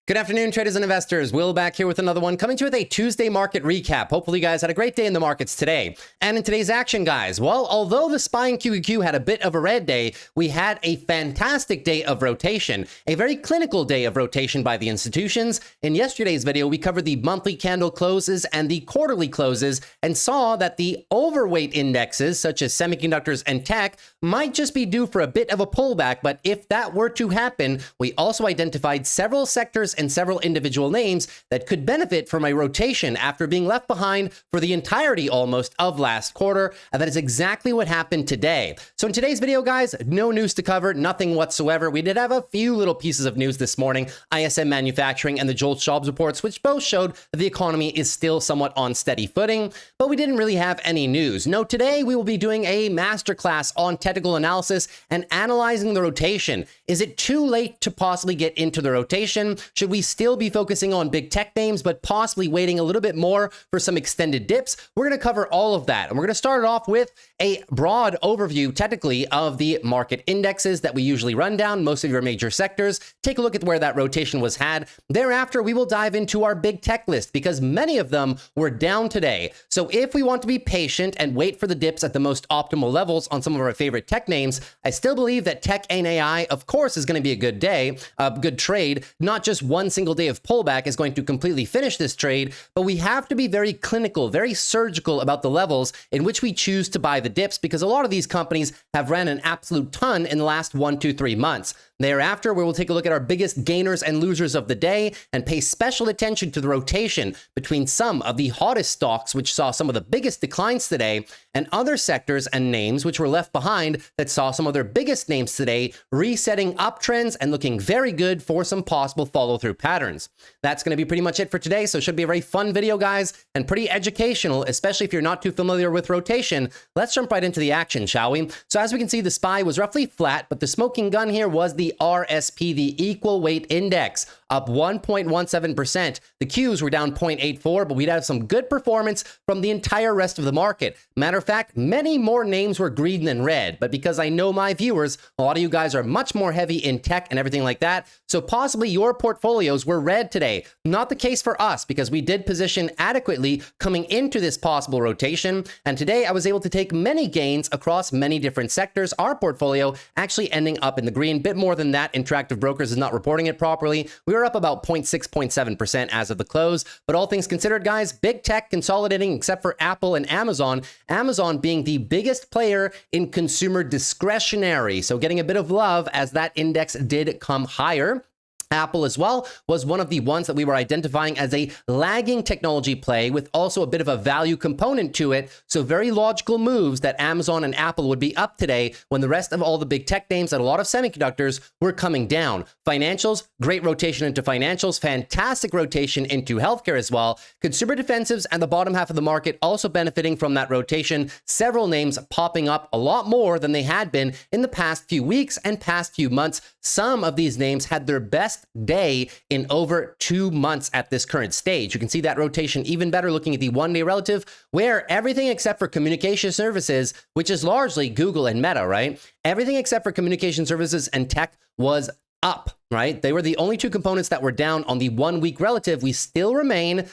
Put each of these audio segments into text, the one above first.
Good afternoon, traders and investors. Will back here with another one, coming to you with a Tuesday market recap. Hopefully you guys had a great day in the markets today. And in today's action, guys, well, although the SPY and QQQ had a bit of a red day, we had a fantastic day of rotation, a very clinical day of rotation by the institutions. In yesterday's video, we covered the monthly candle closes and the quarterly closes and saw that the overweight indexes, such as semiconductors and tech, might just be due for a bit of a pullback. But if that were to happen, we also identified several sectors and several individual names that could benefit from a rotation after being left behind for the entirety almost of last quarter. And that is exactly what happened today. So in today's video, guys, no news to cover, nothing whatsoever. We did have a few little pieces of news this morning, ISM manufacturing and the JOLTS jobs reports, which both showed that the economy is still somewhat on steady footing, but we didn't really have any news. No, today we will be doing a masterclass on technical analysis and analyzing the rotation. Is it too late to possibly get into the rotation? Should we still be focusing on big tech names, but possibly waiting a little bit more for some extended dips? We're going to cover all of that. And we're going to start it off with a broad overview, technically, of the market indexes that we usually run down, most of your major sectors. Take a look at where that rotation was had. Thereafter, we will dive into our big tech list because many of them were down today. So if we want to be patient and wait for the dips at the most optimal levels on some of our favorite tech names, I still believe that tech and AI, of course, is going to be a good day, a good trade. Not just one single day of pullback is going to completely finish this trade, but we have to be very clinical, very surgical about the levels in which we choose to buy the dips, because a lot of these companies have ran an absolute ton in the last 1, 2, 3 months. Thereafter, we will take a look at our biggest gainers and losers of the day and pay special attention to the rotation between some of the hottest stocks, which saw some of the biggest declines today, and other sectors and names which were left behind that saw some of their biggest names today resetting uptrends and looking very good for some possible follow-through patterns. That's going to be pretty much it for today, so it should be a very fun video, guys, and pretty educational, especially if you're not too familiar with rotation. Let's jump right into the action, shall we? So as we can see, the SPY was roughly flat, but the smoking gun here was the RSP, the equal weight index, up 1.17%. The Qs were down 0.84, but we'd have some good performance from the entire rest of the market. Matter of fact, many more names were green than red, but because I know my viewers, a lot of you guys are much more heavy in tech and everything like that, so possibly your portfolios were red today. Not the case for us, because we did position adequately coming into this possible rotation, and today I was able to take many gains across many different sectors. Our portfolio actually ending up in the green, bit more than that. Interactive Brokers is not reporting it properly. We were up about 0.6, 0.7% as of the close, but all things considered, guys, big tech consolidating except for Apple and Amazon. Amazon being the biggest player in consumer discretionary, so getting a bit of love as that index did come higher. Apple as well was one of the ones that we were identifying as a lagging technology play with also a bit of a value component to it. So very logical moves that Amazon and Apple would be up today when the rest of all the big tech names and a lot of semiconductors were coming down. Financials, great rotation into financials, fantastic rotation into healthcare as well. Consumer defensives and the bottom half of the market also benefiting from that rotation. Several names popping up a lot more than they had been in the past few weeks and past few months. Some of these names had their best day in over 2 months at this current stage. You can see that rotation even better looking at the one-day relative, where everything except for communication services, which is largely Google and Meta, right? Everything except for communication services and tech was up, right? They were the only two components that were down on the 1 week relative. We still remain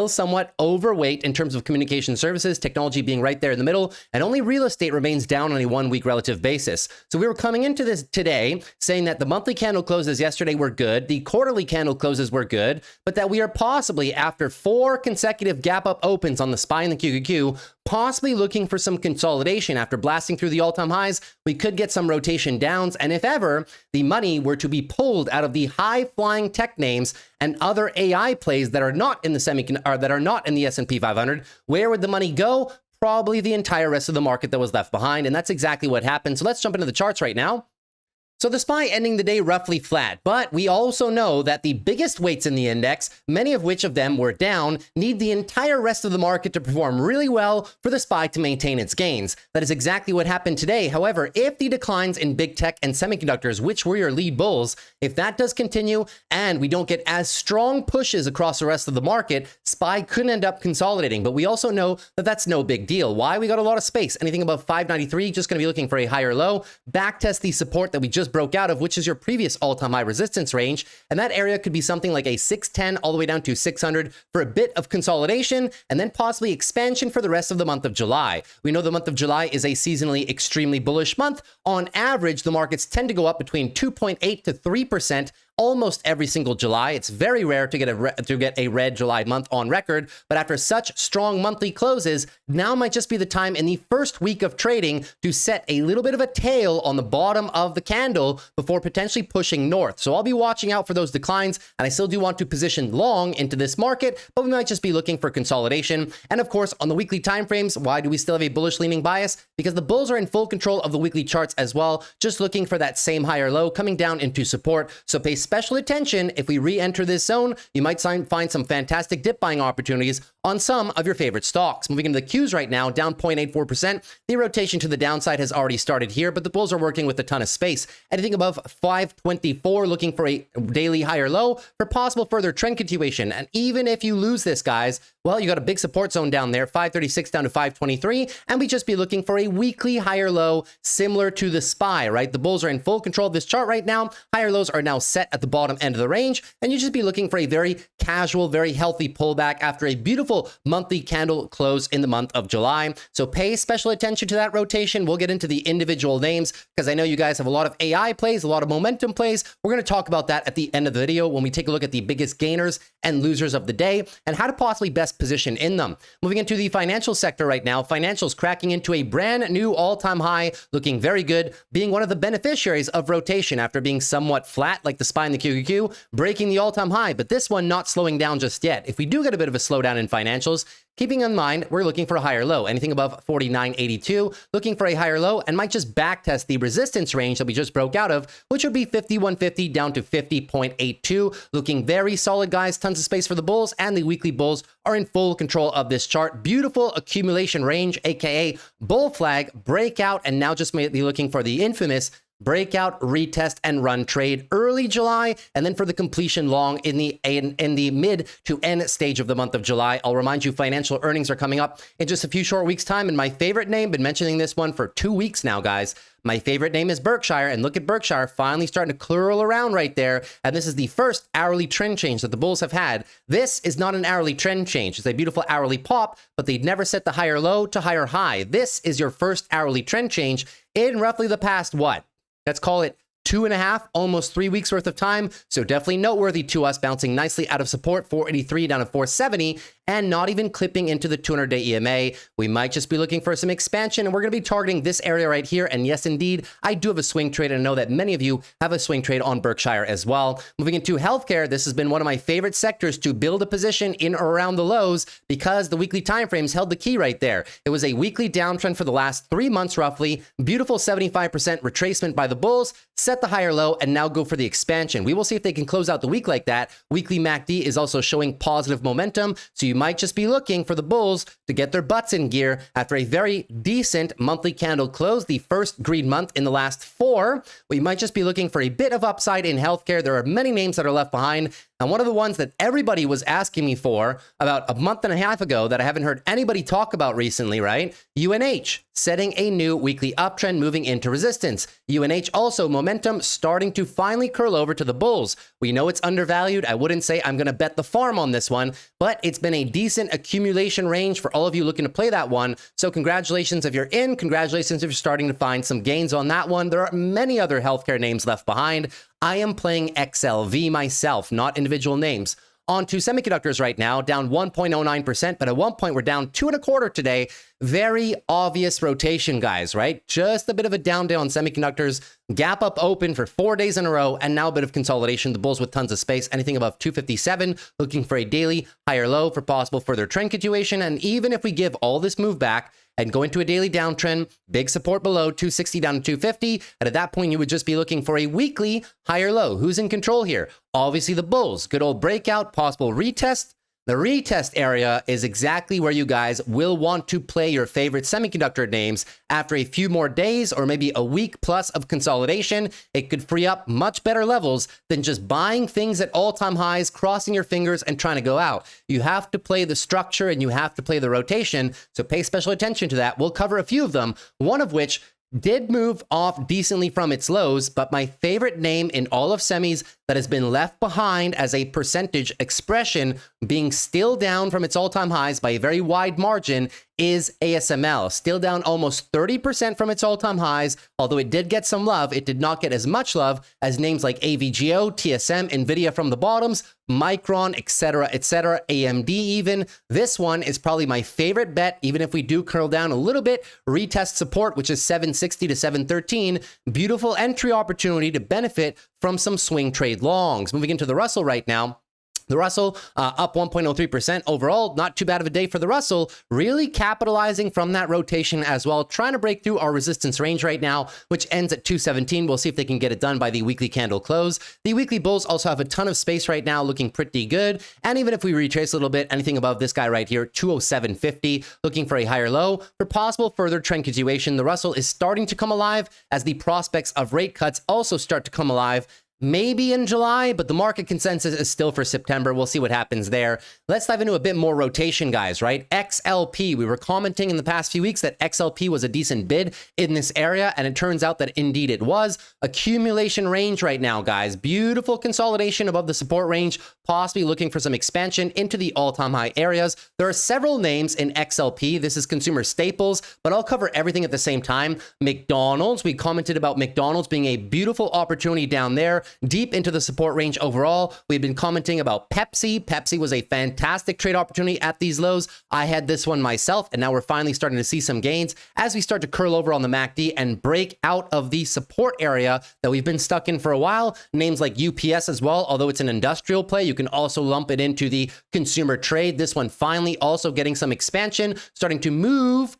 somewhat overweight in terms of communication services, technology being right there in the middle, and only real estate remains down on a 1 week relative basis. So we were coming into this today saying that the monthly candle closes yesterday were good, the quarterly candle closes were good, but that we are possibly, after 4 consecutive gap up opens on the SPY and the QQQ, possibly looking for some consolidation. After blasting through the all-time highs, we could get some rotation downs, and if ever the money were to be pulled out of the high-flying tech names and other AI plays that are not in the S&P 500, where would the money go? Probably the entire rest of the market that was left behind, and that's exactly what happened. So let's jump into the charts right now. So the SPY ending the day roughly flat, but we also know that the biggest weights in the index, many of which of them were down, need the entire rest of the market to perform really well for the SPY to maintain its gains. That is exactly what happened today. However, if the declines in big tech and semiconductors, which were your lead bulls, if that does continue and we don't get as strong pushes across the rest of the market, SPY could end up consolidating. But we also know that that's no big deal. Why? We got a lot of space. Anything above 593, just going to be looking for a higher low. Backtest the support that we just just broke out of, which is your previous all-time high resistance range. And that area could be something like a 610 all the way down to 600 for a bit of consolidation and then possibly expansion for the rest of the month of July. We know the month of July is a seasonally extremely bullish month. On average, the markets tend to go up between 2.8 to 3% almost every single July. It's very rare to get a red July month on record, but after such strong monthly closes, now might just be the time in the first week of trading to set a little bit of a tail on the bottom of the candle before potentially pushing north. So I'll be watching out for those declines, and I still do want to position long into this market, but we might just be looking for consolidation. And of course, on the weekly timeframes, why do we still have a bullish leaning bias? Because the bulls are in full control of the weekly charts as well, just looking for that same higher low coming down into support. So pay special attention. If we re-enter this zone, you might find some fantastic dip buying opportunities on some of your favorite stocks. Moving into the Qs right now, down 0.84%. The rotation to the downside has already started here, but the bulls are working with a ton of space. Anything above 524, looking for a daily higher low for possible further trend continuation. And even if you lose this, guys, well, you got a big support zone down there, 536 down to 523, and we just be looking for a weekly higher low similar to the SPY, right? The bulls are in full control of this chart right now. Higher lows are now set at the bottom end of the range, and you just be looking for a very casual, very healthy pullback after a beautiful monthly candle close in the month of July. So pay special attention to that rotation. We'll get into the individual names because I know you guys have a lot of AI plays, a lot of momentum plays. We're going to talk about that at the end of the video when we take a look at the biggest gainers and losers of the day and how to possibly best position in them. Moving into the financial sector right now, financials cracking into a brand new all-time high, looking very good, being one of the beneficiaries of rotation after being somewhat flat like the SPY and the QQQ, breaking the all-time high, but this one not slowing down just yet. If we do get a bit of a slowdown in financials, keeping in mind, we're looking for a higher low, anything above 49.82, looking for a higher low, and might just backtest the resistance range that we just broke out of, which would be 51.50 down to 50.82. Looking very solid, guys. Tons of space for the bulls, and the weekly bulls are in full control of this chart. Beautiful accumulation range, aka bull flag, breakout, and now just may be looking for the infamous breakout, retest, and run trade early July, and then for the completion long in the mid to end stage of the month of July. I'll remind you, financial earnings are coming up in just a few short weeks' time, and my favorite name, been mentioning this one for 2 weeks now, guys. My favorite name is Berkshire, and look at Berkshire finally starting to curl around right there, and this is the first hourly trend change that the bulls have had. This is not an hourly trend change. It's a beautiful hourly pop, but they'd never set the higher low to higher high. This is your first hourly trend change in roughly the past, what? Let's call it 2.5, almost 3 weeks worth of time. So definitely noteworthy to us, bouncing nicely out of support, 483 down to 470, and not even clipping into the 200-day EMA. We might just be looking for some expansion, and we're going to be targeting this area right here. And yes, indeed, I do have a swing trade, and I know that many of you have a swing trade on Berkshire as well. Moving into healthcare, this has been one of my favorite sectors to build a position in or around the lows because the weekly timeframes held the key right there. It was a weekly downtrend for the last 3 months, roughly. Beautiful 75% retracement by the bulls, set the higher low, and now go for the expansion. We will see if they can close out the week like that. Weekly MACD is also showing positive momentum, so you might just be looking for the bulls to get their butts in gear after a very decent monthly candle close, the first green month in the last 4. We might just be looking for a bit of upside in healthcare. There are many names that are left behind, and one of the ones that everybody was asking me for about a month and a half ago that I haven't heard anybody talk about recently, right? UNH setting a new weekly uptrend, moving into resistance. UNH also momentum starting to finally curl over to the bulls. We know it's undervalued. I wouldn't say I'm going to bet the farm on this one, but it's been a decent accumulation range for all of you looking to play that one. So congratulations if you're in. Congratulations if you're starting to find some gains on that one. There are many other healthcare names left behind. I am playing XLV myself, not individual names. On to semiconductors right now, down 1.09%, but at one point we're down 2.25 today. Very obvious rotation, guys, right? Just a bit of a down day on semiconductors. Gap up open for 4 days in a row, and now a bit of consolidation. The bulls with tons of space, anything above 257, looking for a daily higher low for possible further trend continuation. And even if we give all this move back and go into a daily downtrend, big support below 260 down to 250, and at that point you would just be looking for a weekly higher low. Who's in control here? Obviously the bulls. Good old breakout, possible retest. The retest area is exactly where you guys will want to play your favorite semiconductor names after a few more days or maybe a week plus of consolidation. It could free up much better levels than just buying things at all-time highs, crossing your fingers and trying to go out. You have to play the structure and you have to play the rotation, so pay special attention to that. We'll cover a few of them, one of which did move off decently from its lows, but my favorite name in all of semis that has been left behind as a percentage expression, being still down from its all-time highs by a very wide margin, is ASML. Still down almost 30% from its all-time highs. Although it did get some love, it did not get as much love as names like AVGO, TSM, NVIDIA from the bottoms, Micron, etc., AMD even. This one is probably my favorite bet, even if we do curl down a little bit. Retest support, which is 760 to 713. Beautiful entry opportunity to benefit from some swing trade longs. Moving into the Russell right now. The Russell up 1.03% overall. Not too bad of a day for the Russell. Really capitalizing from that rotation as well. Trying to break through our resistance range right now, which ends at 217. We'll see if they can get it done by the weekly candle close. The weekly bulls also have a ton of space right now, looking pretty good. And even if we retrace a little bit, anything above this guy right here, 207.50, looking for a higher low. For possible further trend continuation, the Russell is starting to come alive as the prospects of rate cuts also start to come alive. Maybe in July, but the market consensus is still for September. We'll see what happens there. Let's dive into a bit more rotation, guys, right? XLP. We were commenting in the past few weeks that XLP was a decent bid in this area, and it turns out that indeed it was. Accumulation range right now, guys. Beautiful consolidation above the support range, possibly looking for some expansion into the all-time high areas. There are several names in XLP. This is consumer staples, but I'll cover everything at the same time. McDonald's. We commented about McDonald's being a beautiful opportunity down there. Deep into the support range overall. We've been commenting about Pepsi. Pepsi was a fantastic trade opportunity at these lows. I had this one myself, and now we're finally starting to see some gains as we start to curl over on the MACD and break out of the support area that we've been stuck in for a while. Names like UPS as well, although it's an industrial play, you can also lump it into the consumer trade. This one finally also getting some expansion, starting to move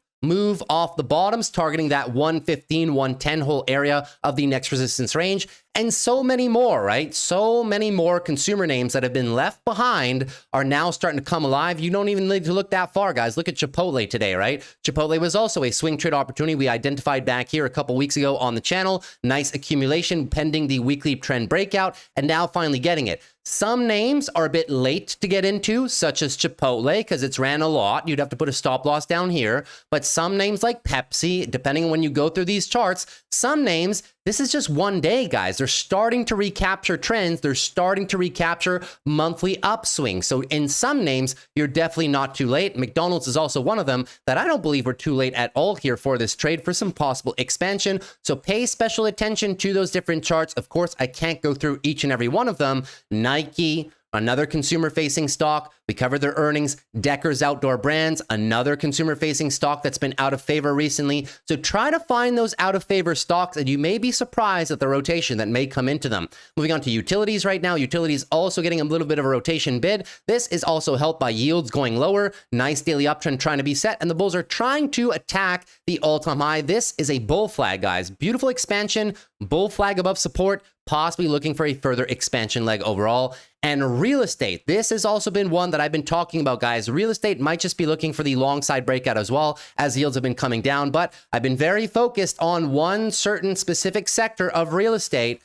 off the bottoms, targeting that 115, 110 whole area of the next resistance range. And so many more, right? So many more consumer names that have been left behind are now starting to come alive. You don't even need to look that far, guys. Look at Chipotle today, right? Chipotle was also a swing trade opportunity we identified back here a couple weeks ago on the channel. Nice accumulation pending the weekly trend breakout, and now finally getting it. Some names are a bit late to get into, such as Chipotle, because it's ran a lot. You'd have to put a stop loss down here. But some names like Pepsi, depending on when you go through these charts, some names, this is just one day, guys. They're starting to recapture trends. They're starting to recapture monthly upswings. So in some names, you're definitely not too late. McDonald's is also one of them that I don't believe we're too late at all here for this trade for some possible expansion. So pay special attention to those different charts. Of course, I can't go through each and every one of them. Nike, another consumer-facing stock. We covered their earnings. Decker's Outdoor Brands, another consumer-facing stock that's been out of favor recently. So try to find those out-of-favor stocks, and you may be surprised at the rotation that may come into them. Moving on to utilities right now. Utilities also getting a little bit of a rotation bid. This is also helped by yields going lower. Nice daily uptrend trying to be set, and the bulls are trying to attack the all-time high. This is a bull flag, guys. Beautiful expansion, bull flag above support, possibly looking for a further expansion leg overall. And real estate, this has also been one that I've been talking about, guys. Real estate might just be looking for the long side breakout as well, as yields have been coming down, but I've been very focused on one certain specific sector of real estate,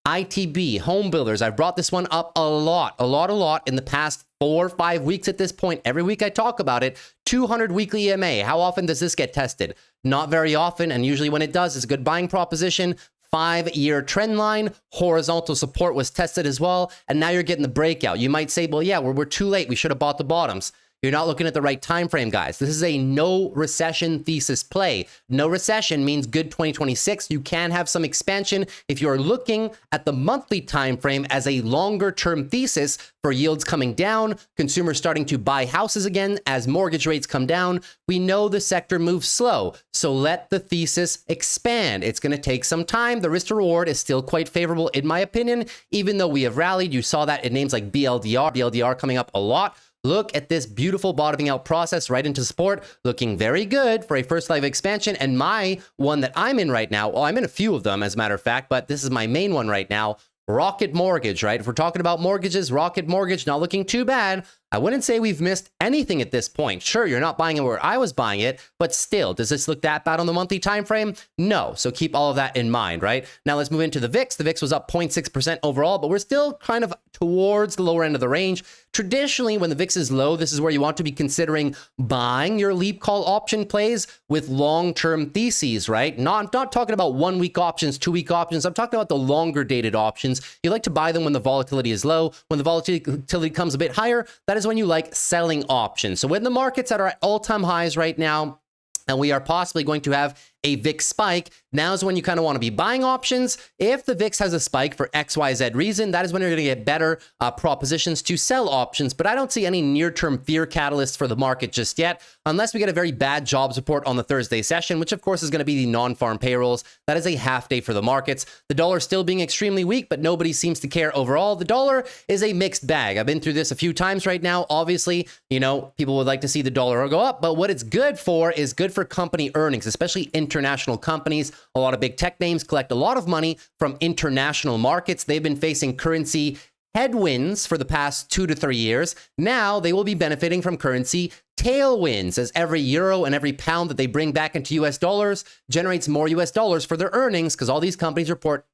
ITB, home builders. I've brought this one up a lot in the past 4 or 5 weeks at this point. Every week I talk about it. 200 weekly EMA. How often does this get tested? Not very often, and usually when it does, it's a good buying proposition. 5-year trend line, horizontal support was tested as well, and now you're getting the breakout. You might say, well, yeah, we're too late. We should have bought the bottoms. You're not looking at the right time frame, guys. This is a no recession thesis play. No recession means good 2026. You can have some expansion if you're looking at the monthly time frame as a longer term thesis for yields coming down, consumers starting to buy houses again as mortgage rates come down. We know the sector moves slow, so let the thesis expand. It's going to take some time. The risk to reward is still quite favorable in my opinion, even though we have rallied. You saw that in names like BLDR coming up a lot. Look at this beautiful bottoming out process right into support, looking very good for a first live expansion. And my one that I'm in right now, well, I'm in a few of them as a matter of fact, but this is my main one right now, Rocket Mortgage, right? If we're talking about mortgages, Rocket Mortgage, not looking too bad. I wouldn't say we've missed anything at this point. Sure, you're not buying it where I was buying it, but still, does this look that bad on the monthly time frame? No. So keep all of that in mind, right? Now let's move into the VIX. The VIX was up 0.6% overall, but we're still kind of towards the lower end of the range. Traditionally, when the VIX is low, this is where you want to be considering buying your leap call option plays with long-term theses, right? Not talking about 1 week options, 2 week options. I'm talking about the longer dated options. You like to buy them when the volatility is low. When the volatility comes a bit higher, that is when you like selling options. So when the markets that are at all-time highs right now, and we are possibly going to have a VIX spike, now is when you kind of want to be buying options. If the VIX has a spike for XYZ reason, that is when you're going to get better propositions to sell options. But I don't see any near-term fear catalysts for the market just yet, unless we get a very bad jobs report on the Thursday session, which of course is going to be the non-farm payrolls. That is a half day for the markets. The dollar still being extremely weak, but nobody seems to care overall. The dollar is a mixed bag. I've been through this a few times right now. Obviously, you know, people would like to see the dollar go up, but what it's good for is good for company earnings, especially international companies. A lot of big tech names collect a lot of money from international markets. They've been facing currency headwinds for the past 2 to 3 years. Now they will be benefiting from currency tailwinds, as every euro and every pound that they bring back into US dollars generates more US dollars for their earnings, because all these companies report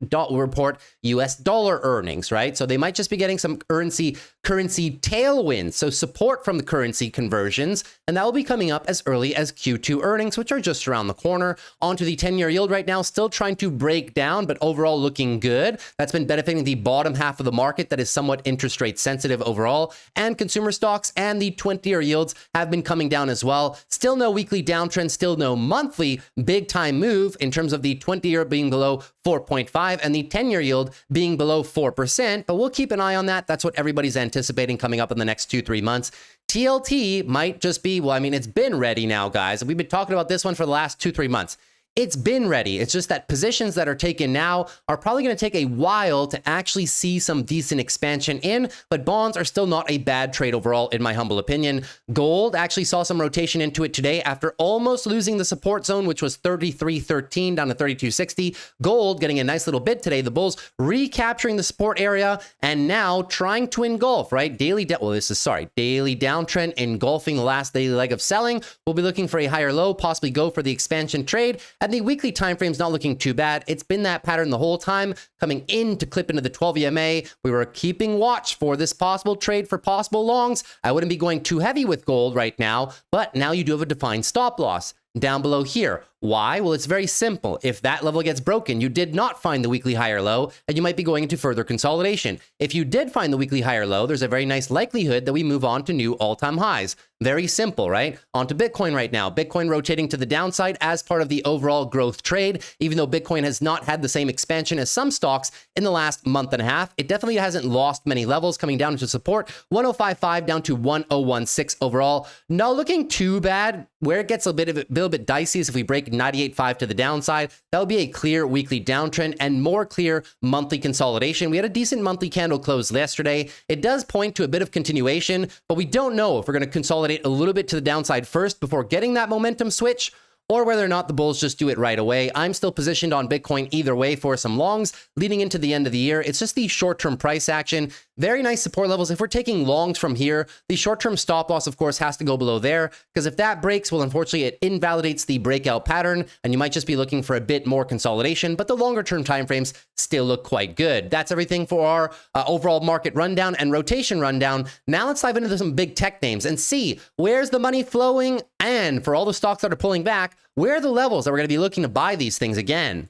US dollar earnings, right? So they might just be getting some currency tailwinds, so support from the currency conversions, and that will be coming up as early as Q2 earnings, which are just around the corner. Onto the 10-year yield right now, still trying to break down, but overall looking good. That's been benefiting the bottom half of the market that is somewhat interest rate sensitive overall, and consumer stocks and the 20-year yields have been coming down as well. Still no weekly downtrend, still no monthly big time move in terms of the 20-year being below 4.5 and the 10-year yield being below 4%, but we'll keep an eye on that. That's what everybody's anticipating coming up in the next 2-3 months. TLT might just be, well, I mean, it's been ready now, guys. We've been talking about this one for the last 2-3 months. It's been ready. It's just that positions that are taken now are probably going to take a while to actually see some decent expansion in, but bonds are still not a bad trade overall, in my humble opinion. Gold actually saw some rotation into it today after almost losing the support zone, which was 33.13 down to 32.60. Gold getting a nice little bid today. The bulls recapturing the support area and now trying to engulf, right? Daily downtrend engulfing the last daily leg of selling. We'll be looking for a higher low, possibly go for the expansion trade. And the weekly time frame is not looking too bad. It's been that pattern the whole time, coming in to clip into the 12 EMA. We were keeping watch for this possible trade for possible longs. I wouldn't be going too heavy with gold right now, but now you do have a defined stop loss down below here. Why? Well, it's very simple. If that level gets broken, you did not find the weekly higher low, and you might be going into further consolidation. If you did find the weekly higher low, there's a very nice likelihood that we move on to new all-time highs. Very simple, right? On to Bitcoin right now. Bitcoin rotating to the downside as part of the overall growth trade. Even though Bitcoin has not had the same expansion as some stocks in the last month and a half, it definitely hasn't lost many levels, coming down to support 105.5 down to 101.6 overall. Not looking too bad. Where it gets a little bit dicey is if we break 98.5 to the downside. That would be a clear weekly downtrend and more clear monthly consolidation. We had a decent monthly candle close yesterday. It does point to a bit of continuation, but we don't know if we're going to consolidate a little bit to the downside first before getting that momentum switch, or whether or not the bulls just do it right away. I'm still positioned on Bitcoin either way for some longs leading into the end of the year. It's just the short-term price action. Very nice support levels. If we're taking longs from here, the short-term stop loss, of course, has to go below there, because if that breaks, well, unfortunately, it invalidates the breakout pattern, and you might just be looking for a bit more consolidation, but the longer-term timeframes still look quite good. That's everything for our overall market rundown and rotation rundown. Now let's dive into some big tech names and see where's the money flowing, and for all the stocks that are pulling back, where are the levels that we're going to be looking to buy these things again?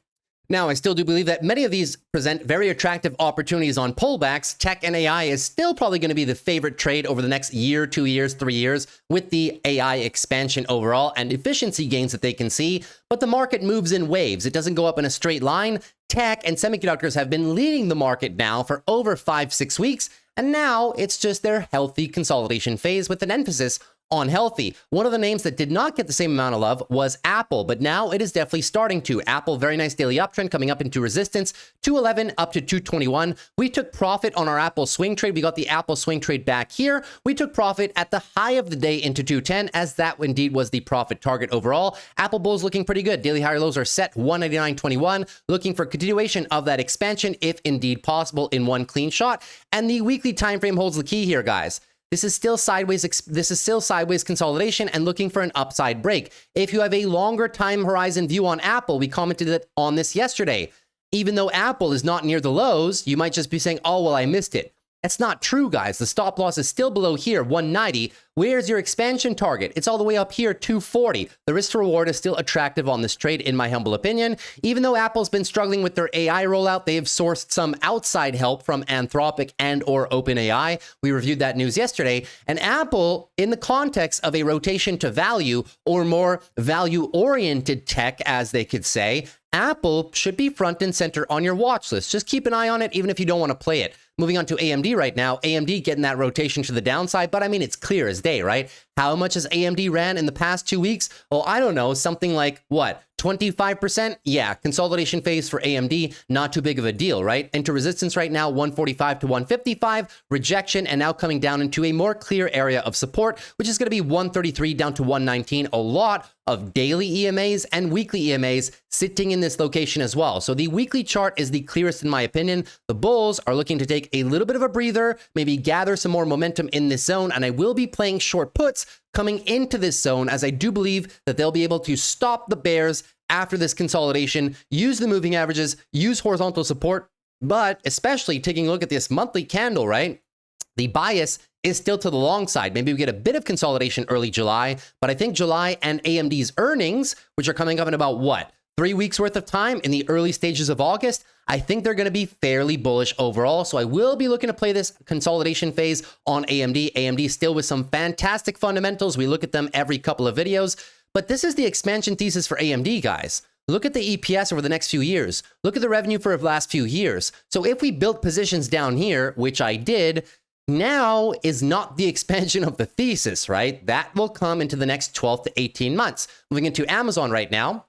Now, I still do believe that many of these present very attractive opportunities on pullbacks. Tech and AI is still probably going to be the favorite trade over the next year, 2 years, 3 years, with the AI expansion overall and efficiency gains that they can see. But the market moves in waves. It doesn't go up in a straight line. Tech and semiconductors have been leading the market now for over 5-6 weeks. And now it's just their healthy consolidation phase with an emphasis on healthy. One of the names that did not get the same amount of love was Apple, but now it is definitely starting to. Apple, very nice daily uptrend coming up into resistance, 211 up to 221. We took profit on our Apple swing trade. We got the Apple swing trade back here. We took profit at the high of the day into 210, as that indeed was the profit target overall. Apple bulls looking pretty good. Daily higher lows are set 189.21, looking for continuation of that expansion if indeed possible in one clean shot. And the weekly time frame holds the key here, guys. this is still sideways. This is still sideways consolidation and looking for an upside break. If you have a longer time horizon view on Apple, we commented on this yesterday. Even though Apple is not near the lows, you might just be saying, oh, well, I missed it. That's not true, guys. The stop loss is still below here, 190. Where's your expansion target? It's all the way up here, 240. The risk to reward is still attractive on this trade, in my humble opinion. Even though Apple's been struggling with their AI rollout, they have sourced some outside help from Anthropic and or OpenAI. We reviewed that news yesterday. And Apple, in the context of a rotation to value or more value-oriented tech, as they could say, Apple should be front and center on your watch list. Just keep an eye on it, even if you don't want to play it. Moving on to AMD right now. AMD getting that rotation to the downside, but I mean, it's clear as day, right? How much has AMD ran in the past 2 weeks? Well, I don't know, something like what? 25%? Yeah, consolidation phase for AMD, not too big of a deal, right? Into resistance right now, 145 to 155, rejection, and now coming down into a more clear area of support, which is going to be 133 down to 119. A lot of daily EMAs and weekly EMAs sitting in this location as well. So the weekly chart is the clearest in my opinion. The bulls are looking to take a little bit of a breather, maybe gather some more momentum in this zone, and I will be playing short puts coming into this zone, as I do believe that they'll be able to stop the bears after this consolidation, use the moving averages, use horizontal support, but especially taking a look at this monthly candle, right? The bias is still to the long side. Maybe we get a bit of consolidation early July, but I think July and AMD's earnings, which are coming up in about what? 3 weeks worth of time in the early stages of August, I think they're going to be fairly bullish overall. So I will be looking to play this consolidation phase on AMD. AMD still with some fantastic fundamentals. We look at them every couple of videos, but this is the expansion thesis for AMD, guys. Look at the EPS over the next few years. Look at the revenue for the last few years. So if we built positions down here, which I did, now is not the expansion of the thesis, right? That will come into the next 12 to 18 months. Moving into Amazon right now.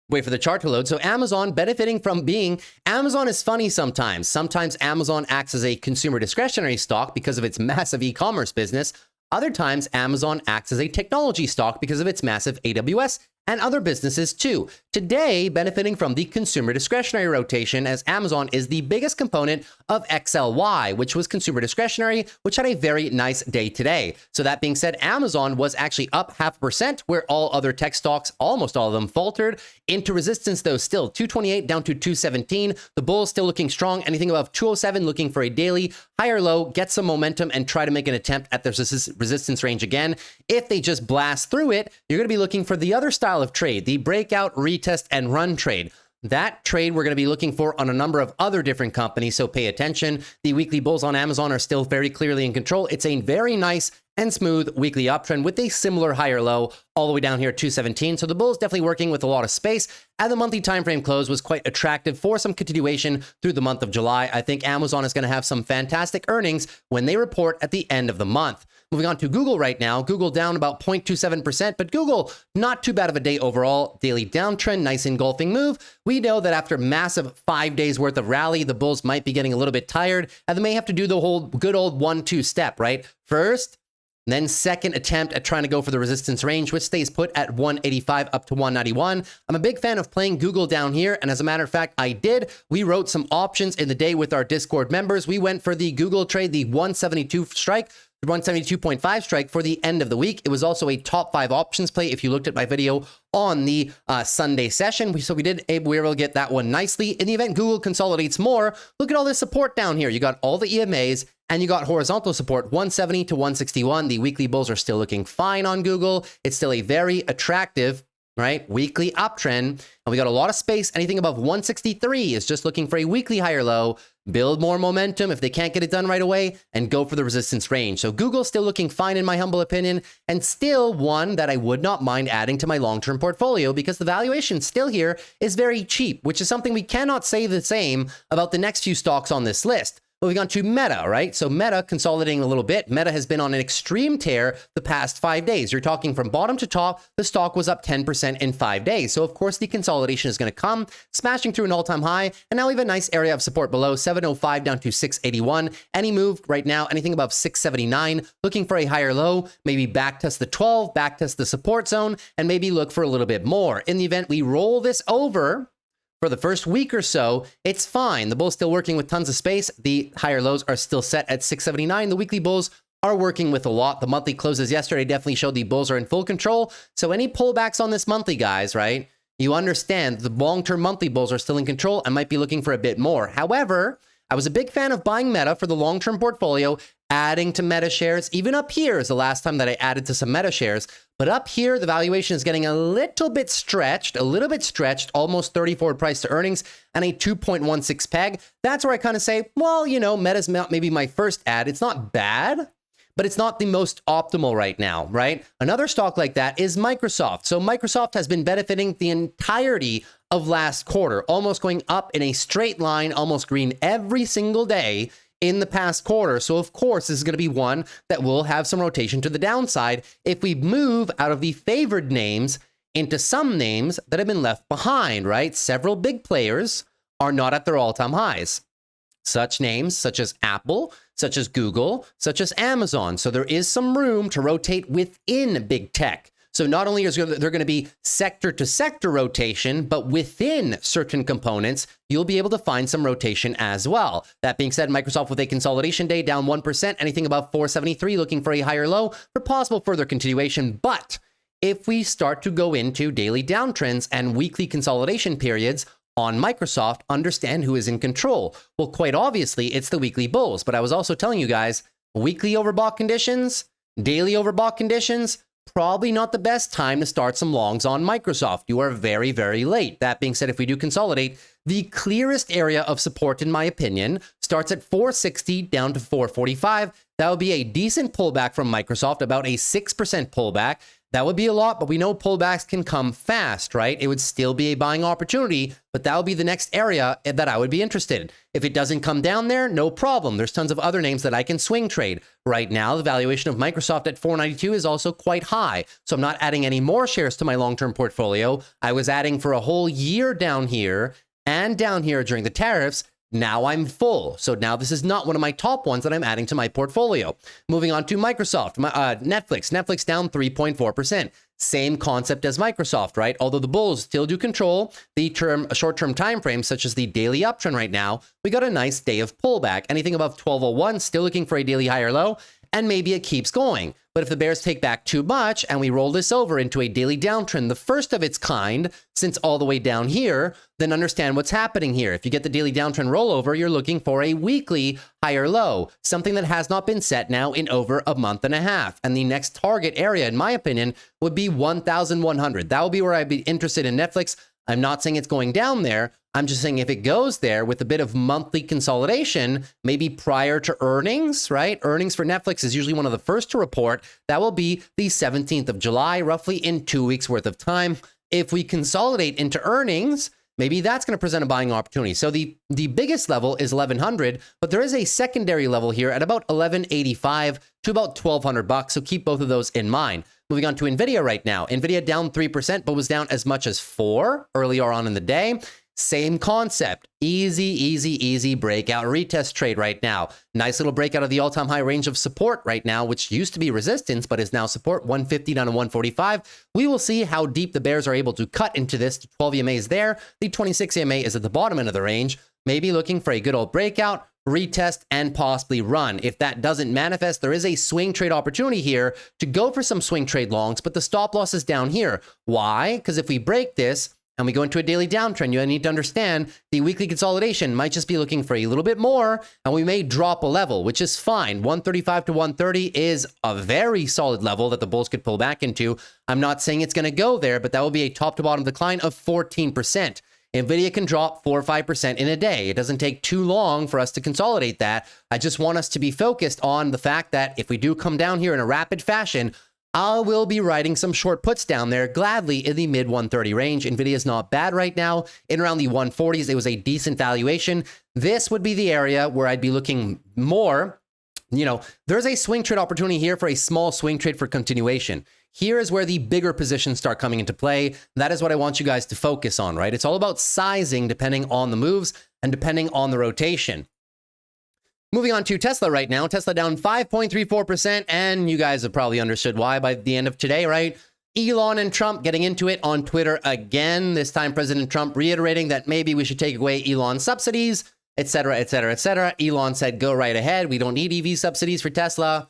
Wait for the chart to load. So Amazon benefiting from being, Amazon is funny sometimes. Sometimes Amazon acts as a consumer discretionary stock because of its massive e-commerce business. Other times Amazon acts as a technology stock because of its massive AWS and other businesses too. Today, benefiting from the consumer discretionary rotation, as Amazon is the biggest component of XLY, which was consumer discretionary, which had a very nice day today. So that being said, Amazon was actually up 0.5%, where all other tech stocks, almost all of them, faltered. Into resistance though, still 228 down to 217. The bulls still looking strong. Anything above 207 looking for a daily higher low, get some momentum and try to make an attempt at the resistance range again. If they just blast through it, you're going to be looking for the other style of trade, the breakout, retest, and run trade. That trade we're going to be looking for on a number of other different companies, so pay attention. The weekly bulls on Amazon are still very clearly in control. It's a very nice and smooth weekly uptrend with a similar higher low all the way down here at 217. So the bulls definitely working with a lot of space, and the monthly time frame close was quite attractive for some continuation through the month of July. I think Amazon is going to have some fantastic earnings when they report at the end of the month. Moving on to Google right now. Google down about 0.27%, but Google not too bad of a day overall. Daily downtrend, nice engulfing move. We know that after massive 5 days worth of rally, the bulls might be getting a little bit tired, and they may have to do the whole good old 1-2 step, right? First, then second attempt at trying to go for the resistance range, which stays put at 185 up to 191. I'm a big fan of playing Google down here, and as a matter of fact, I did. We wrote some options in the day with our Discord members. We went for the Google trade, the 172 strike, the 172.5 strike for the end of the week. It was also a top 5 options play if you looked at my video on the Sunday session. So we were able to get that one nicely. In the event Google consolidates more, look at all this support down here. You got all the EMAs and you got horizontal support, 170 to 161. The weekly bulls are still looking fine on Google. It's still a very attractive, right, weekly uptrend. And we got a lot of space. Anything above 163 is just looking for a weekly higher low, build more momentum if they can't get it done right away, and go for the resistance range. So Google's still looking fine in my humble opinion, and still one that I would not mind adding to my long-term portfolio because the valuation still here is very cheap, which is something we cannot say the same about the next few stocks on this list. Moving on to Meta, right? So Meta consolidating a little bit. Meta has been on an extreme tear the past 5 days. You're talking from bottom to top, the stock was up 10% in 5 days. So of course the consolidation is going to come, smashing through an all-time high, and now we have a nice area of support below, 705 down to 681. Any move right now, anything above 679, looking for a higher low, maybe backtest the 12, backtest the support zone, and maybe look for a little bit more. In the event we roll this over For the first week or so, it's fine. The bull's still working with tons of space. The higher lows are still set at 679. The weekly bulls are working with a lot. The monthly closes yesterday definitely showed the bulls are in full control. So any pullbacks on this monthly, guys, right? You understand the long-term monthly bulls are still in control and might be looking for a bit more. However, I was a big fan of buying Meta for the long-term portfolio, adding to Meta shares. Even up here is the last time that I added to some Meta shares. But up here, the valuation is getting a little bit stretched, almost 34 price to earnings and a 2.16 peg. That's where I kind of say, well, you know, Meta's maybe my first add. It's not bad, but it's not the most optimal right now, right? Another stock like that is Microsoft. So Microsoft has been benefiting the entirety of last quarter, almost going up in a straight line, almost green every single day in the past quarter. So of course, this is going to be one that will have some rotation to the downside if we move out of the favored names into some names that have been left behind, right? Several big players are not at their all-time highs. Such names such as Apple, such as Google, such as Amazon. So there is some room to rotate within big tech. So not only is there going to be sector to sector rotation, but within certain components, you'll be able to find some rotation as well. That being said, Microsoft with a consolidation day down 1%, anything above 473 looking for a higher low for possible further continuation. But if we start to go into daily downtrends and weekly consolidation periods on Microsoft, understand who is in control. Well, quite obviously, it's the weekly bulls. But I was also telling you guys, weekly overbought conditions, daily overbought conditions, probably not the best time to start some longs on Microsoft. You are very, very late. That being said, if we do consolidate, the clearest area of support, in my opinion, starts at 460 down to 445. That would be a decent pullback from Microsoft, about a 6% pullback. That would be a lot, but we know pullbacks can come fast, right? It would still be a buying opportunity, but that would be the next area that I would be interested in. If it doesn't come down there, no problem. There's tons of other names that I can swing trade. Right now, the valuation of Microsoft at 492 is also quite high. So I'm not adding any more shares to my long-term portfolio. I was adding for a whole year down here and down here during the tariffs. Now I'm full. So now this is not one of my top ones that I'm adding to my portfolio. Moving on to Microsoft, Netflix down 3.4%. Same concept as Microsoft, right? Although the bulls still do control the short-term time frames, such as the daily uptrend right now, we got a nice day of pullback. Anything above 1201, still looking for a daily higher low, and maybe it keeps going. But if the bears take back too much and we roll this over into a daily downtrend, the first of its kind, since all the way down here, then understand what's happening here. If you get the daily downtrend rollover, you're looking for a weekly higher low, something that has not been set now in over a month and a half. And the next target area, in my opinion, would be 1,100. That would be where I'd be interested in Netflix. I'm not saying it's going down there. I'm just saying if it goes there with a bit of monthly consolidation, maybe prior to earnings, right? Earnings for Netflix is usually one of the first to report. That will be the 17th of July, roughly in 2 weeks worth of time. If we consolidate into earnings, maybe that's going to present a buying opportunity. So the biggest level is 1,100, but there is a secondary level here at about 1,185 to about 1,200 bucks. So keep both of those in mind. Moving on to NVIDIA right now. NVIDIA down 3%, but was down as much as 4% earlier on in the day. Same concept. Easy breakout retest trade right now. Nice little breakout of the all-time high range of support right now, which used to be resistance, but is now support, 150 down to 145. We will see how deep the bears are able to cut into this. 12 EMA is there. The 26 EMA is at the bottom end of the range. Maybe looking for a good old breakout, retest, and possibly run. If that doesn't manifest, there is a swing trade opportunity here to go for some swing trade longs, but the stop loss is down here. Why? Because if we break this, and we go into a daily downtrend, you need to understand the weekly consolidation might just be looking for a little bit more, and we may drop a level, which is fine. 135 to 130 is a very solid level that the bulls could pull back into. I'm not saying it's going to go there, but that will be a top to bottom decline of 14%. NVIDIA can drop 4 or 5% in a day. It doesn't take too long for us to consolidate that. I just want us to be focused on the fact that if we do come down here in a rapid fashion, I will be writing some short puts down there gladly in the mid 130 range. NVIDIA is not bad right now. In around the 140s, it was a decent valuation. This would be the area where I'd be looking more. You know, there's a swing trade opportunity here for a small swing trade for continuation. Here is where the bigger positions start coming into play. That is what I want you guys to focus on, right? It's all about sizing depending on the moves and depending on the rotation. Moving on to Tesla right now. Tesla down 5.34%, and you guys have probably understood why by the end of today, right? Elon and Trump getting into it on Twitter again. This time, President Trump reiterating that maybe we should take away Elon's subsidies, etc., etc., etc. Elon said, go right ahead. We don't need EV subsidies for Tesla,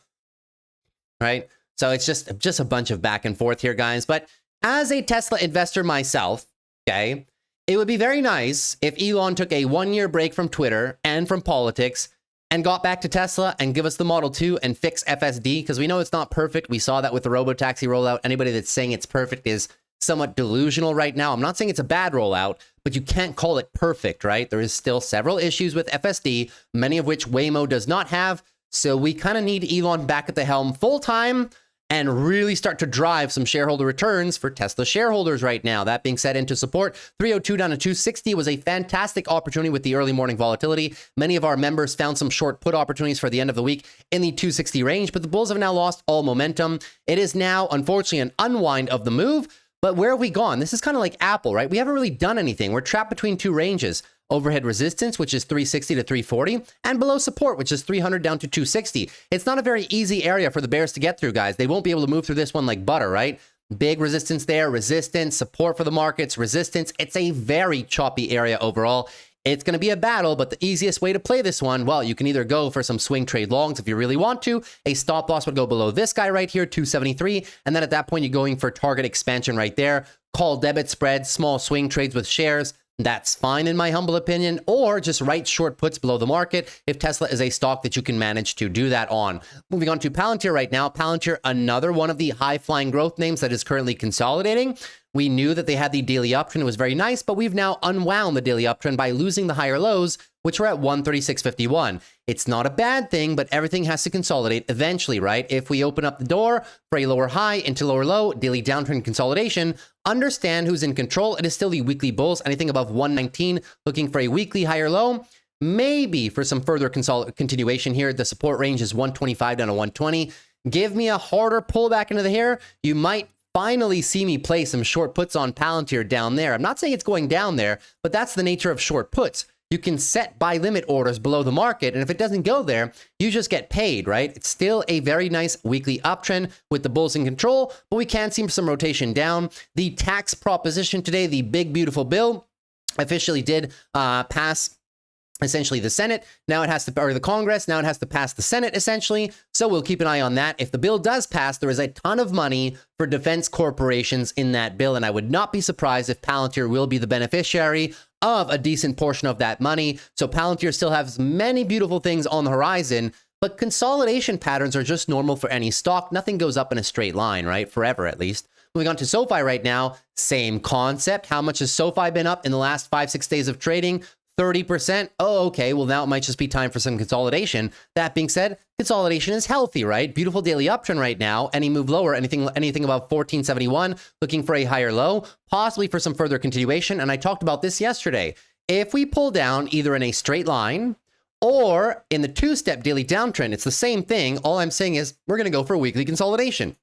right? So it's just a bunch of back and forth here, guys. But as a Tesla investor myself, okay, it would be very nice if Elon took a 1-year break from Twitter and from politics and got back to Tesla and give us the Model 2 and fix FSD, because we know it's not perfect. We saw that with the robotaxi rollout. Anybody that's saying it's perfect is somewhat delusional right now. I'm not saying it's a bad rollout, but you can't call it perfect, right? There is still several issues with FSD, many of which Waymo does not have. So we kind of need Elon back at the helm full time and really start to drive some shareholder returns for Tesla shareholders right now. That being said, into support, 302 down to 260 was a fantastic opportunity with the early morning volatility. Many of our members found some short put opportunities for the end of the week in the 260 range, but the bulls have now lost all momentum. It is now, unfortunately, an unwind of the move. But where have we gone? This is kind of like Apple, right? We haven't really done anything. We're trapped between two ranges. Overhead resistance, which is 360 to 340, and below support, which is 300 down to 260. It's not a very easy area for the bears to get through, guys. They won't be able to move through this one like butter, right? Big resistance there, resistance, support for the markets, resistance. It's a very choppy area overall. It's going to be a battle, but the easiest way to play this one, well, you can either go for some swing trade longs if you really want to. A stop loss would go below this guy right here, 273. And then at that point, you're going for target expansion right there. Call debit spreads, small swing trades with shares. That's fine in my humble opinion, or just write short puts below the market if Tesla is a stock that you can manage to do that on. Moving on to Palantir right now. Palantir, another one of the high-flying growth names that is currently consolidating. We knew that they had the daily uptrend. It was very nice, but we've now unwound the daily uptrend by losing the higher lows, which were at 136.51. It's not a bad thing, but everything has to consolidate eventually, right? If we open up the door for a lower high into lower low, daily downtrend consolidation, understand who's in control. It is still the weekly bulls. Anything above 119, looking for a weekly higher low. Maybe for some further continuation here, the support range is 125 down to 120. Give me a harder pullback into the hair. You might finally see me play some short puts on Palantir down there. I'm not saying it's going down there, but that's the nature of short puts. You can set buy limit orders below the market, and if it doesn't go there, you just get paid, right? It's still a very nice weekly uptrend with the bulls in control, but we can see some rotation down. The tax proposition today, the big beautiful bill, officially did pass essentially the Senate. Now it has to, or the Congress, now it has to pass the Senate essentially. So we'll keep an eye on that. If the bill does pass, there is a ton of money for defense corporations in that bill. And I would not be surprised if Palantir will be the beneficiary of a decent portion of that money. So Palantir still has many beautiful things on the horizon, but consolidation patterns are just normal for any stock. Nothing goes up in a straight line, right? Forever at least. Moving on to SOFI right now, same concept. How much has SOFI been up in the last 5-6 days of trading? 30%. Oh, okay. Well, now it might just be time for some consolidation. That being said, consolidation is healthy, right? Beautiful daily uptrend right now. Any move lower, anything above 1471, looking for a higher low, possibly for some further continuation. And I talked about this yesterday. If we pull down either in a straight line or in the two-step daily downtrend, it's the same thing. All I'm saying is we're going to go for a weekly consolidation.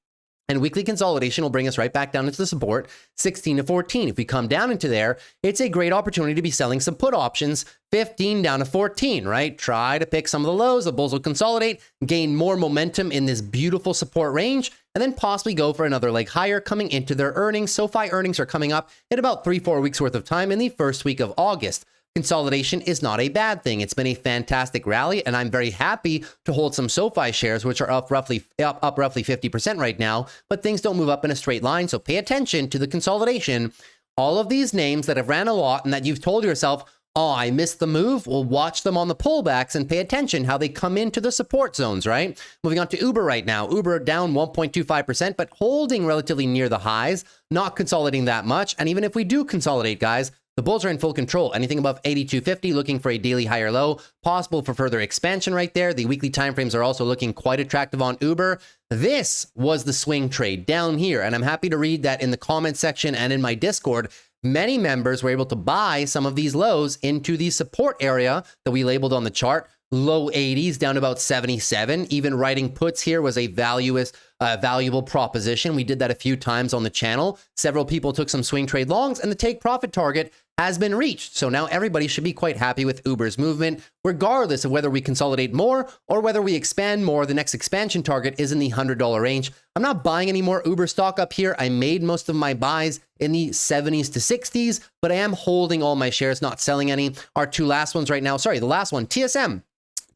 And weekly consolidation will bring us right back down into the support, 16 to 14. If we come down into there, it's a great opportunity to be selling some put options, 15 down to 14, right? Try to pick some of the lows. The bulls will consolidate, gain more momentum in this beautiful support range, and then possibly go for another leg higher coming into their earnings. SoFi earnings are coming up in about 3-4 weeks worth of time in the first week of August. Consolidation is not a bad thing. It's been a fantastic rally, and I'm very happy to hold some SoFi shares, which are up roughly 50% right now, but things don't move up in a straight line, so pay attention to the consolidation. All of these names that have ran a lot and that you've told yourself, oh, I missed the move, well, watch them on the pullbacks and pay attention how they come into the support zones, right? Moving on to Uber right now. Uber down 1.25%, but holding relatively near the highs, not consolidating that much. And even if we do consolidate, guys, the bulls are in full control. Anything above 82.50, looking for a daily higher low, possible for further expansion right there. The weekly timeframes are also looking quite attractive on Uber. This was the swing trade down here, and I'm happy to read that in the comment section and in my Discord. Many members were able to buy some of these lows into the support area that we labeled on the chart. Low 80s down to about 77. Even writing puts here was a valuable proposition. We did that a few times on the channel. Several people took some swing trade longs, and the take profit target has been reached. So now everybody should be quite happy with Uber's movement, regardless of whether we consolidate more or whether we expand more. The next expansion target is in the $100 range. I'm not buying any more Uber stock up here. I made most of my buys in the 70s to 60s, but I am holding all my shares, not selling any. Our two last ones right now, sorry, the last one, TSM.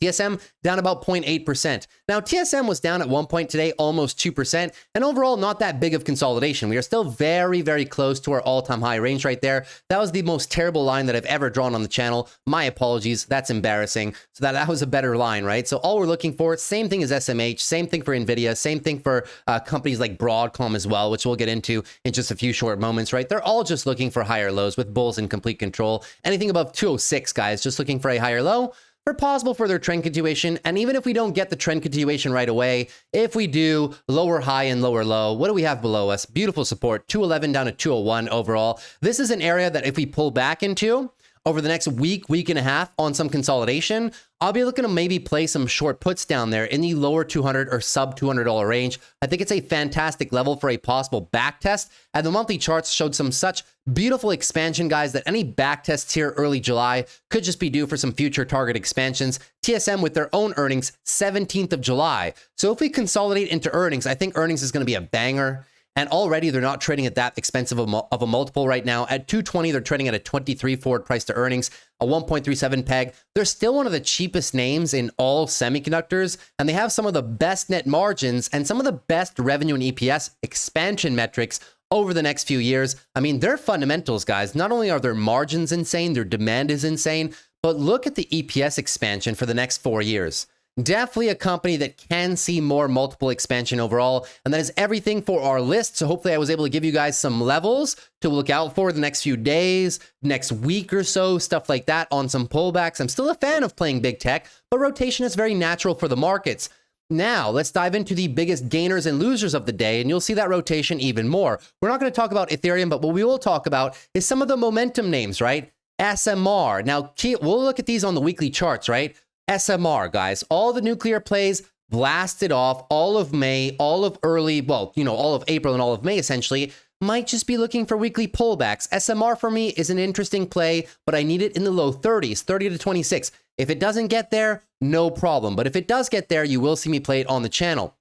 TSM down about 0.8%. Now, TSM was down at one point today, almost 2%, and overall not that big of consolidation. We are still very, very close to our all-time high range right there. That was the most terrible line that I've ever drawn on the channel. My apologies, that's embarrassing. So that was a better line, right? So all we're looking for, same thing as SMH, same thing for NVIDIA, same thing for companies like Broadcom as well, which we'll get into in just a few short moments, right? They're all just looking for higher lows with bulls in complete control. Anything above 206, guys, just looking for a higher low for possible further trend continuation. And even if we don't get the trend continuation right away, if we do lower high and lower low, what do we have below us? Beautiful support, 211 down to 201 overall. This is an area that if we pull back into over the next week, week and a half on some consolidation, I'll be looking to maybe play some short puts down there in the lower 200 or sub $200 range. I think it's a fantastic level for a possible back test. And the monthly charts showed some such beautiful expansion, guys, that any back tests here early July could just be due for some future target expansions. TSM with their own earnings, 17th of July. So if we consolidate into earnings, I think earnings is going to be a banger. And already they're not trading at that expensive of a multiple right now. At 220, they're trading at a 23 forward price to earnings, a 1.37 peg. They're still one of the cheapest names in all semiconductors, and they have some of the best net margins and some of the best revenue and EPS expansion metrics over the next few years. I mean, their fundamentals, guys, not only are their margins insane, their demand is insane, but look at the EPS expansion for the next 4 years. Definitely a company that can see more multiple expansion overall. And that is everything for our list. So hopefully I was able to give you guys some levels to look out for the next few days, next week or so, stuff like that on some pullbacks. I'm still a fan of playing big tech, but rotation is very natural for the markets. Now, let's dive into the biggest gainers and losers of the day, and you'll see that rotation even more. We're not going to talk about Ethereum, but what we will talk about is some of the momentum names, right? SMR. Now, we'll look at these on the weekly charts, right? SMR, guys, all the nuclear plays blasted off all of May, all of early, well, all of April and all of May, essentially, might just be looking for weekly pullbacks. SMR for me is an interesting play, but I need it in the low 30s, 30 to 26. If it doesn't get there, no problem. But if it does get there, you will see me play it on the channel.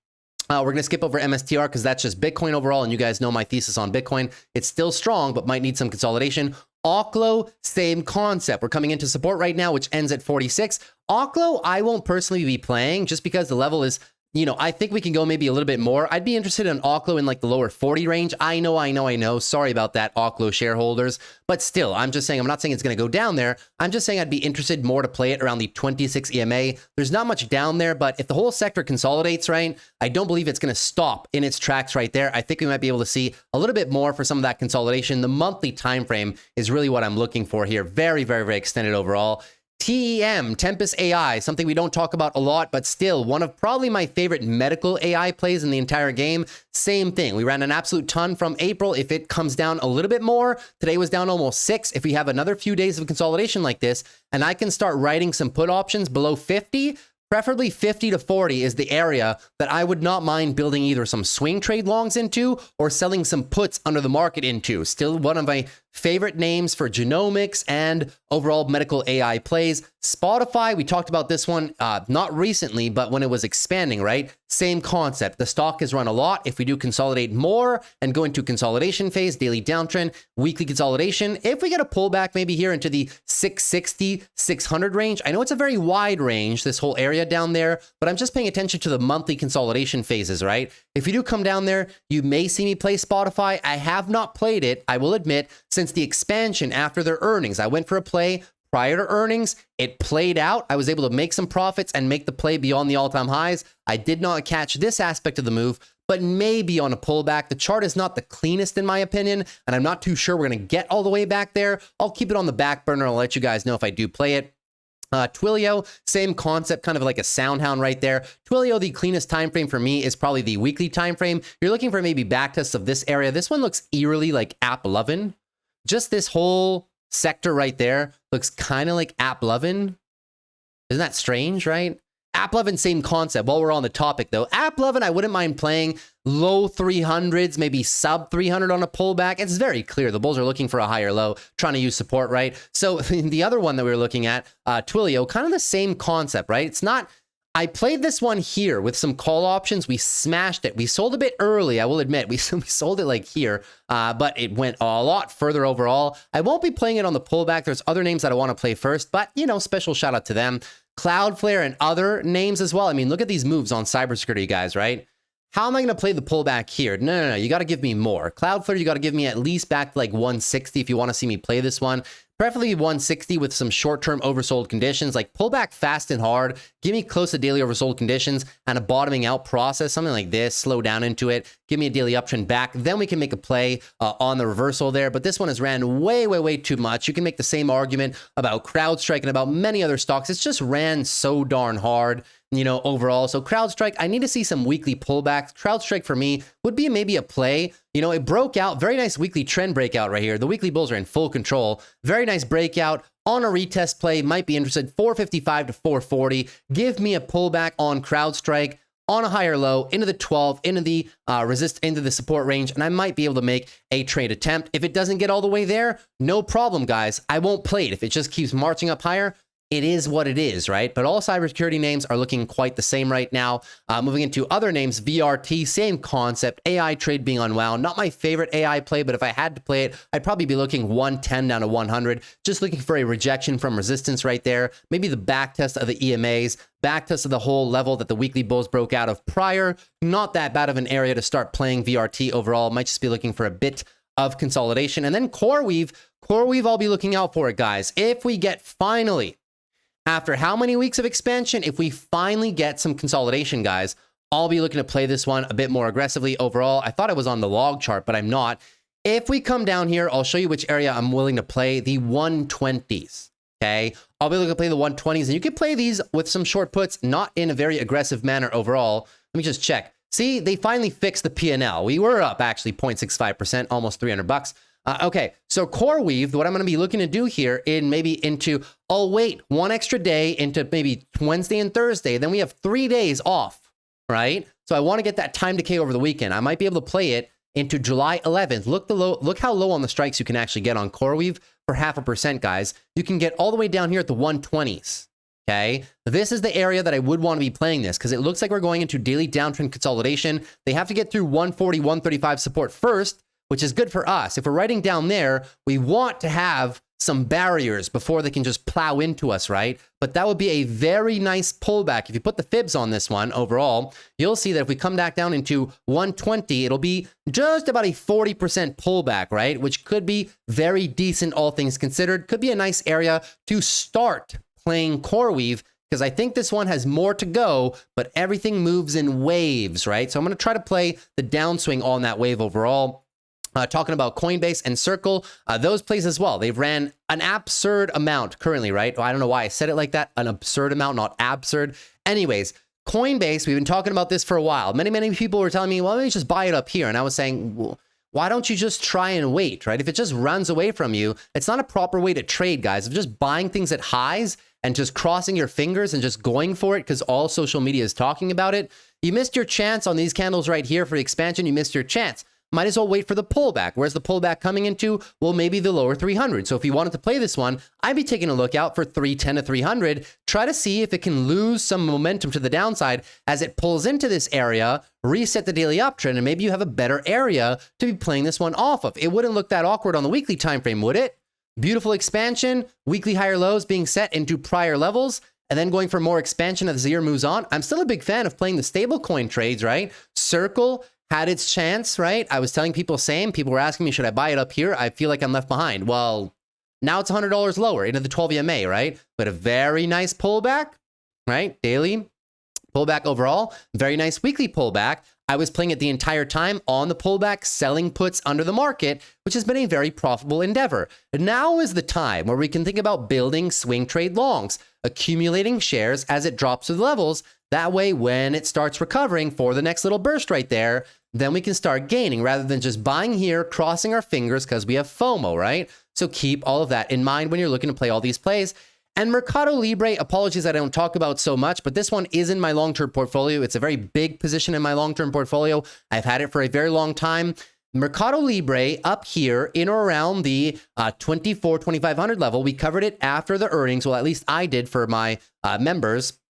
We're going to skip over MSTR because that's just Bitcoin overall, and you guys know my thesis on Bitcoin. It's still strong, but might need some consolidation. Oklo, same concept. We're coming into support right now, which ends at 46. Oklo, I won't personally be playing just because the level is, I think we can go maybe a little bit more. I'd be interested in Oklo in like the lower 40 range. I know. Sorry about that, Oklo shareholders. But still, I'm just saying, I'm not saying it's going to go down there. I'm just saying I'd be interested more to play it around the 26 EMA. There's not much down there, but if the whole sector consolidates, right, I don't believe it's going to stop in its tracks right there. I think we might be able to see a little bit more for some of that consolidation. The monthly time frame is really what I'm looking for here. Very, very, very extended overall. TEM, Tempest AI, something we don't talk about a lot, but still one of probably my favorite medical AI plays in the entire game. Same thing. We ran an absolute ton from April. If it comes down a little bit more, today was down almost 6. If we have another few days of consolidation like this, and I can start writing some put options below 50, preferably 50 to 40 is the area that I would not mind building either some swing trade longs into or selling some puts under the market into. Still one of my favorite names for genomics and overall medical AI plays. Spotify, we talked about this one not recently, but when it was expanding, right? Same concept. The stock has run a lot. If we do consolidate more and go into consolidation phase, daily downtrend, weekly consolidation, if we get a pullback maybe here into the 660, 600 range, I know it's a very wide range, this whole area down there, but I'm just paying attention to the monthly consolidation phases, right? If you do come down there, you may see me play Spotify. I have not played it, I will admit, since the expansion after their earnings. I went for a play prior to earnings. It played out. I was able to make some profits and make the play beyond the all-time highs. I did not catch this aspect of the move, but maybe on a pullback. The chart is not the cleanest in my opinion, and I'm not too sure we're going to get all the way back there. I'll keep it on the back burner. I'll let you guys know if I do play it. Twilio, same concept, kind of like a sound hound right there. Twilio, the cleanest time frame for me is probably the weekly time frame. You're looking for maybe back tests of this area. This one looks eerily like AAPL. Just this whole sector right there looks kind of like AAPL. Isn't that strange, right? AAPL, same concept. While we're on the topic though, AAPL I wouldn't mind playing. low 300s, maybe sub 300 on a pullback. It's very clear the bulls are looking for a higher low, trying to use support, right? So the other one that we were looking at, Twilio, kind of the same concept, right? It's not, I played this one here with some call options. We smashed it. We sold a bit early, I will admit. We sold it like here, but it went a lot further overall. I won't be playing it on the pullback. There's other names that I want to play first, but, you know, special shout out to them. Cloudflare and other names as well. I mean, look at these moves on cybersecurity, guys, right? How am I going to play the pullback here? No. You got to give me more. Cloudflare, you got to give me at least back to like 160 if you want to see me play this one. Preferably 160 with some short-term oversold conditions, like pull back fast and hard, give me close to daily oversold conditions and a bottoming out process, something like this, slow down into it, give me a daily uptrend back, then we can make a play on the reversal there. But this one has ran way too much. You can make the same argument about CrowdStrike and about many other stocks. It's just ran so darn hard, you know, overall. So CrowdStrike, I need to see some weekly pullbacks. CrowdStrike for me would be maybe a play. You know, it broke out, very nice weekly trend breakout right here. The weekly bulls are in full control. Very nice breakout on a retest play. Might be interested. 455 to 440. Give me a pullback on CrowdStrike on a higher low into the 12, into the into the support range, and I might be able to make a trade attempt. If it doesn't get all the way there, no problem, guys. I won't play it. If it just keeps marching up higher, it is what it is, right? But all cybersecurity names are looking quite the same right now. Moving into other names, VRT, same concept. AI trade being unwound. Not my favorite AI play, but if I had to play it, I'd probably be looking 110 down to 100. Just looking for a rejection from resistance right there. Maybe the back test of the EMAs, back test of the whole level that the weekly bulls broke out of prior. Not that bad of an area to start playing VRT overall. Might just be looking for a bit of consolidation. And then CoreWeave, I'll be looking out for it, guys. If we get finally, after how many weeks of expansion, if we finally get some consolidation, guys, I'll be looking to play this one a bit more aggressively overall. I thought I was on the log chart, but I'm not. If we come down here, I'll show you which area I'm willing to play, the 120s, okay? I'll be looking to play the 120s, and you can play these with some short puts, not in a very aggressive manner overall. Let me just check. See, they finally fixed the P&L. We were up actually 0.65%, almost 300 bucks. Okay, so CoreWeave, what I'm going to be looking to do here in maybe into, oh wait, one extra day into maybe Wednesday and Thursday, then we have 3 days off, right? So I want to get that time decay over the weekend. I might be able to play it into July 11th. Look how low on the strikes you can actually get on CoreWeave for 0.5%, guys. You can get all the way down here at the 120s. Okay, this is the area that I would want to be playing this because it looks like we're going into daily downtrend consolidation. They have to get through 140, 135 support first, which is good for us. If we're writing down there, we want to have some barriers before they can just plow into us, right? But that would be a very nice pullback. If you put the fibs on this one overall, you'll see that if we come back down into 120, it'll be just about a 40% pullback, right? Which could be very decent, all things considered. Could be a nice area to start playing CoreWeave, because I think this one has more to go, but everything moves in waves, right? So I'm going to try to play the downswing on that wave overall. Talking about Coinbase and Circle, those plays as well. They've ran an absurd amount currently, right? I don't know why I said it like that. An absurd amount, not absurd. Anyways, Coinbase, we've been talking about this for a while. Many people were telling me, well, let me just buy it up here. And I was saying, well, why don't you just try and wait, right? If it just runs away from you, it's not a proper way to trade, guys. If just buying things at highs and just crossing your fingers and just going for it because all social media is talking about it, you missed your chance on these candles right here for the expansion. You missed your chance. Might as well wait for the pullback. Where's the pullback coming into? Well, maybe the lower 300. So if you wanted to play this one, I'd be taking a look out for 310 to 300. Try to see if it can lose some momentum to the downside as it pulls into this area, reset the daily uptrend, and maybe you have a better area to be playing this one off of. It wouldn't look that awkward on the weekly time frame, would it? Beautiful expansion, weekly higher lows being set into prior levels, and then going for more expansion as the year moves on. I'm still a big fan of playing the stablecoin trades, right? Circle had its chance, right? I was telling people same. People were asking me, should I buy it up here? I feel like I'm left behind. Well, now it's $100 lower into the 12 EMA, right? But a very nice pullback, right? Daily pullback overall. Very nice weekly pullback. I was playing it the entire time on the pullback, selling puts under the market, which has been a very profitable endeavor. Now is the time where we can think about building swing trade longs, accumulating shares as it drops to the levels. That way, when it starts recovering for the next little burst right there, then we can start gaining rather than just buying here, crossing our fingers because we have FOMO, right? So keep all of that in mind when you're looking to play all these plays. And Mercado Libre, apologies I don't talk about so much, but this one is in my long-term portfolio. It's a very big position in my long-term portfolio. I've had it for a very long time. Mercado Libre up here in or around the 2,500 level. We covered it after the earnings. Well, at least I did for my members.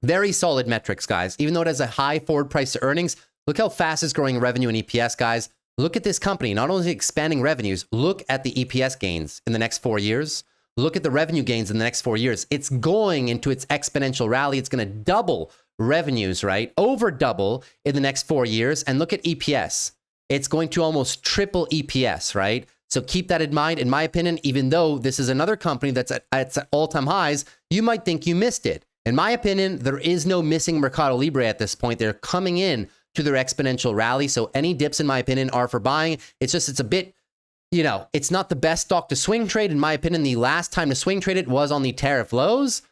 Very solid metrics, guys. Even though it has a high forward price to earnings, look how fast it's growing revenue and EPS, guys. Look at this company. Not only expanding revenues, look at the EPS gains in the next 4 years. Look at the revenue gains in the next 4 years. It's going into its exponential rally. It's going to double revenues, right? Over double in the next 4 years. And look at EPS. It's going to almost triple EPS, right? So keep that in mind. In my opinion, even though this is another company that's at all-time highs, you might think you missed it. In my opinion, there is no missing Mercado Libre at this point. They're coming in to their exponential rally. So any dips, in my opinion, are for buying. It's a bit, you know, it's not the best stock to swing trade. In my opinion, the last time to swing trade it was on the tariff lows.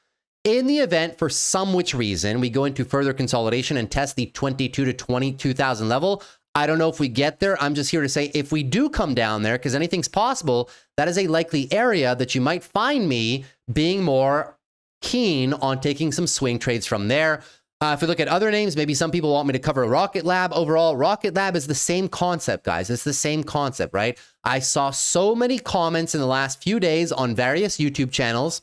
In the event, for some which reason, we go into further consolidation and test the 22 to 22,000 level. I don't know if we get there. I'm just here to say if we do come down there, because anything's possible, that is a likely area that you might find me being more keen on taking some swing trades from there. If we look at other names, maybe some people want me to cover Rocket Lab. Overall, Rocket Lab is the same concept, guys. It's the same concept, right? I saw so many comments in the last few days on various YouTube channels,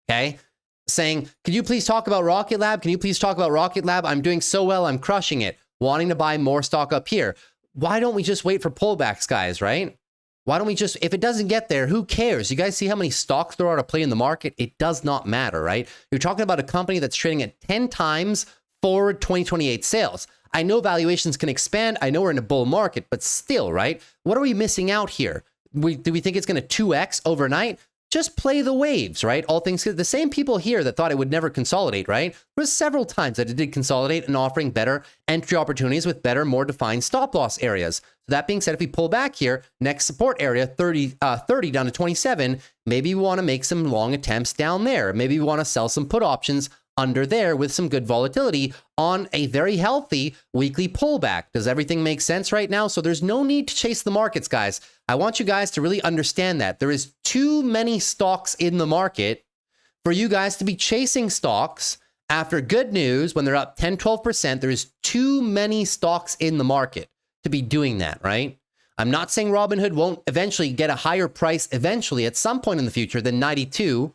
okay, saying, can you please talk about Rocket Lab? Can you please talk about Rocket Lab? I'm doing so well. I'm crushing it. Wanting to buy more stock up here. Why don't we just wait for pullbacks, guys, right? Why don't we just, if it doesn't get there, who cares? You guys see how many stocks there are to play in the market? It does not matter, right? You're talking about a company that's trading at 10 times forward 2028 sales. I know valuations can expand. I know we're in a bull market, but still, right? What are we missing out here? Do we think it's going to 2x overnight? Just play the waves, right? All things, the same people here that thought it would never consolidate, right? There was several times that it did consolidate and offering better entry opportunities with better, more defined stop loss areas. So that being said, if we pull back here, next support area, 30 down to 27, maybe we want to make some long attempts down there. Maybe we want to sell some put options under there with some good volatility on a very healthy weekly pullback. Does everything make sense right now? So there's no need to chase the markets, guys. I want you guys to really understand that there is too many stocks in the market for you guys to be chasing stocks after good news when they're up 10, 12%. There is too many stocks in the market to be doing that, right? I'm not saying Robinhood won't eventually get a higher price eventually at some point in the future than 92.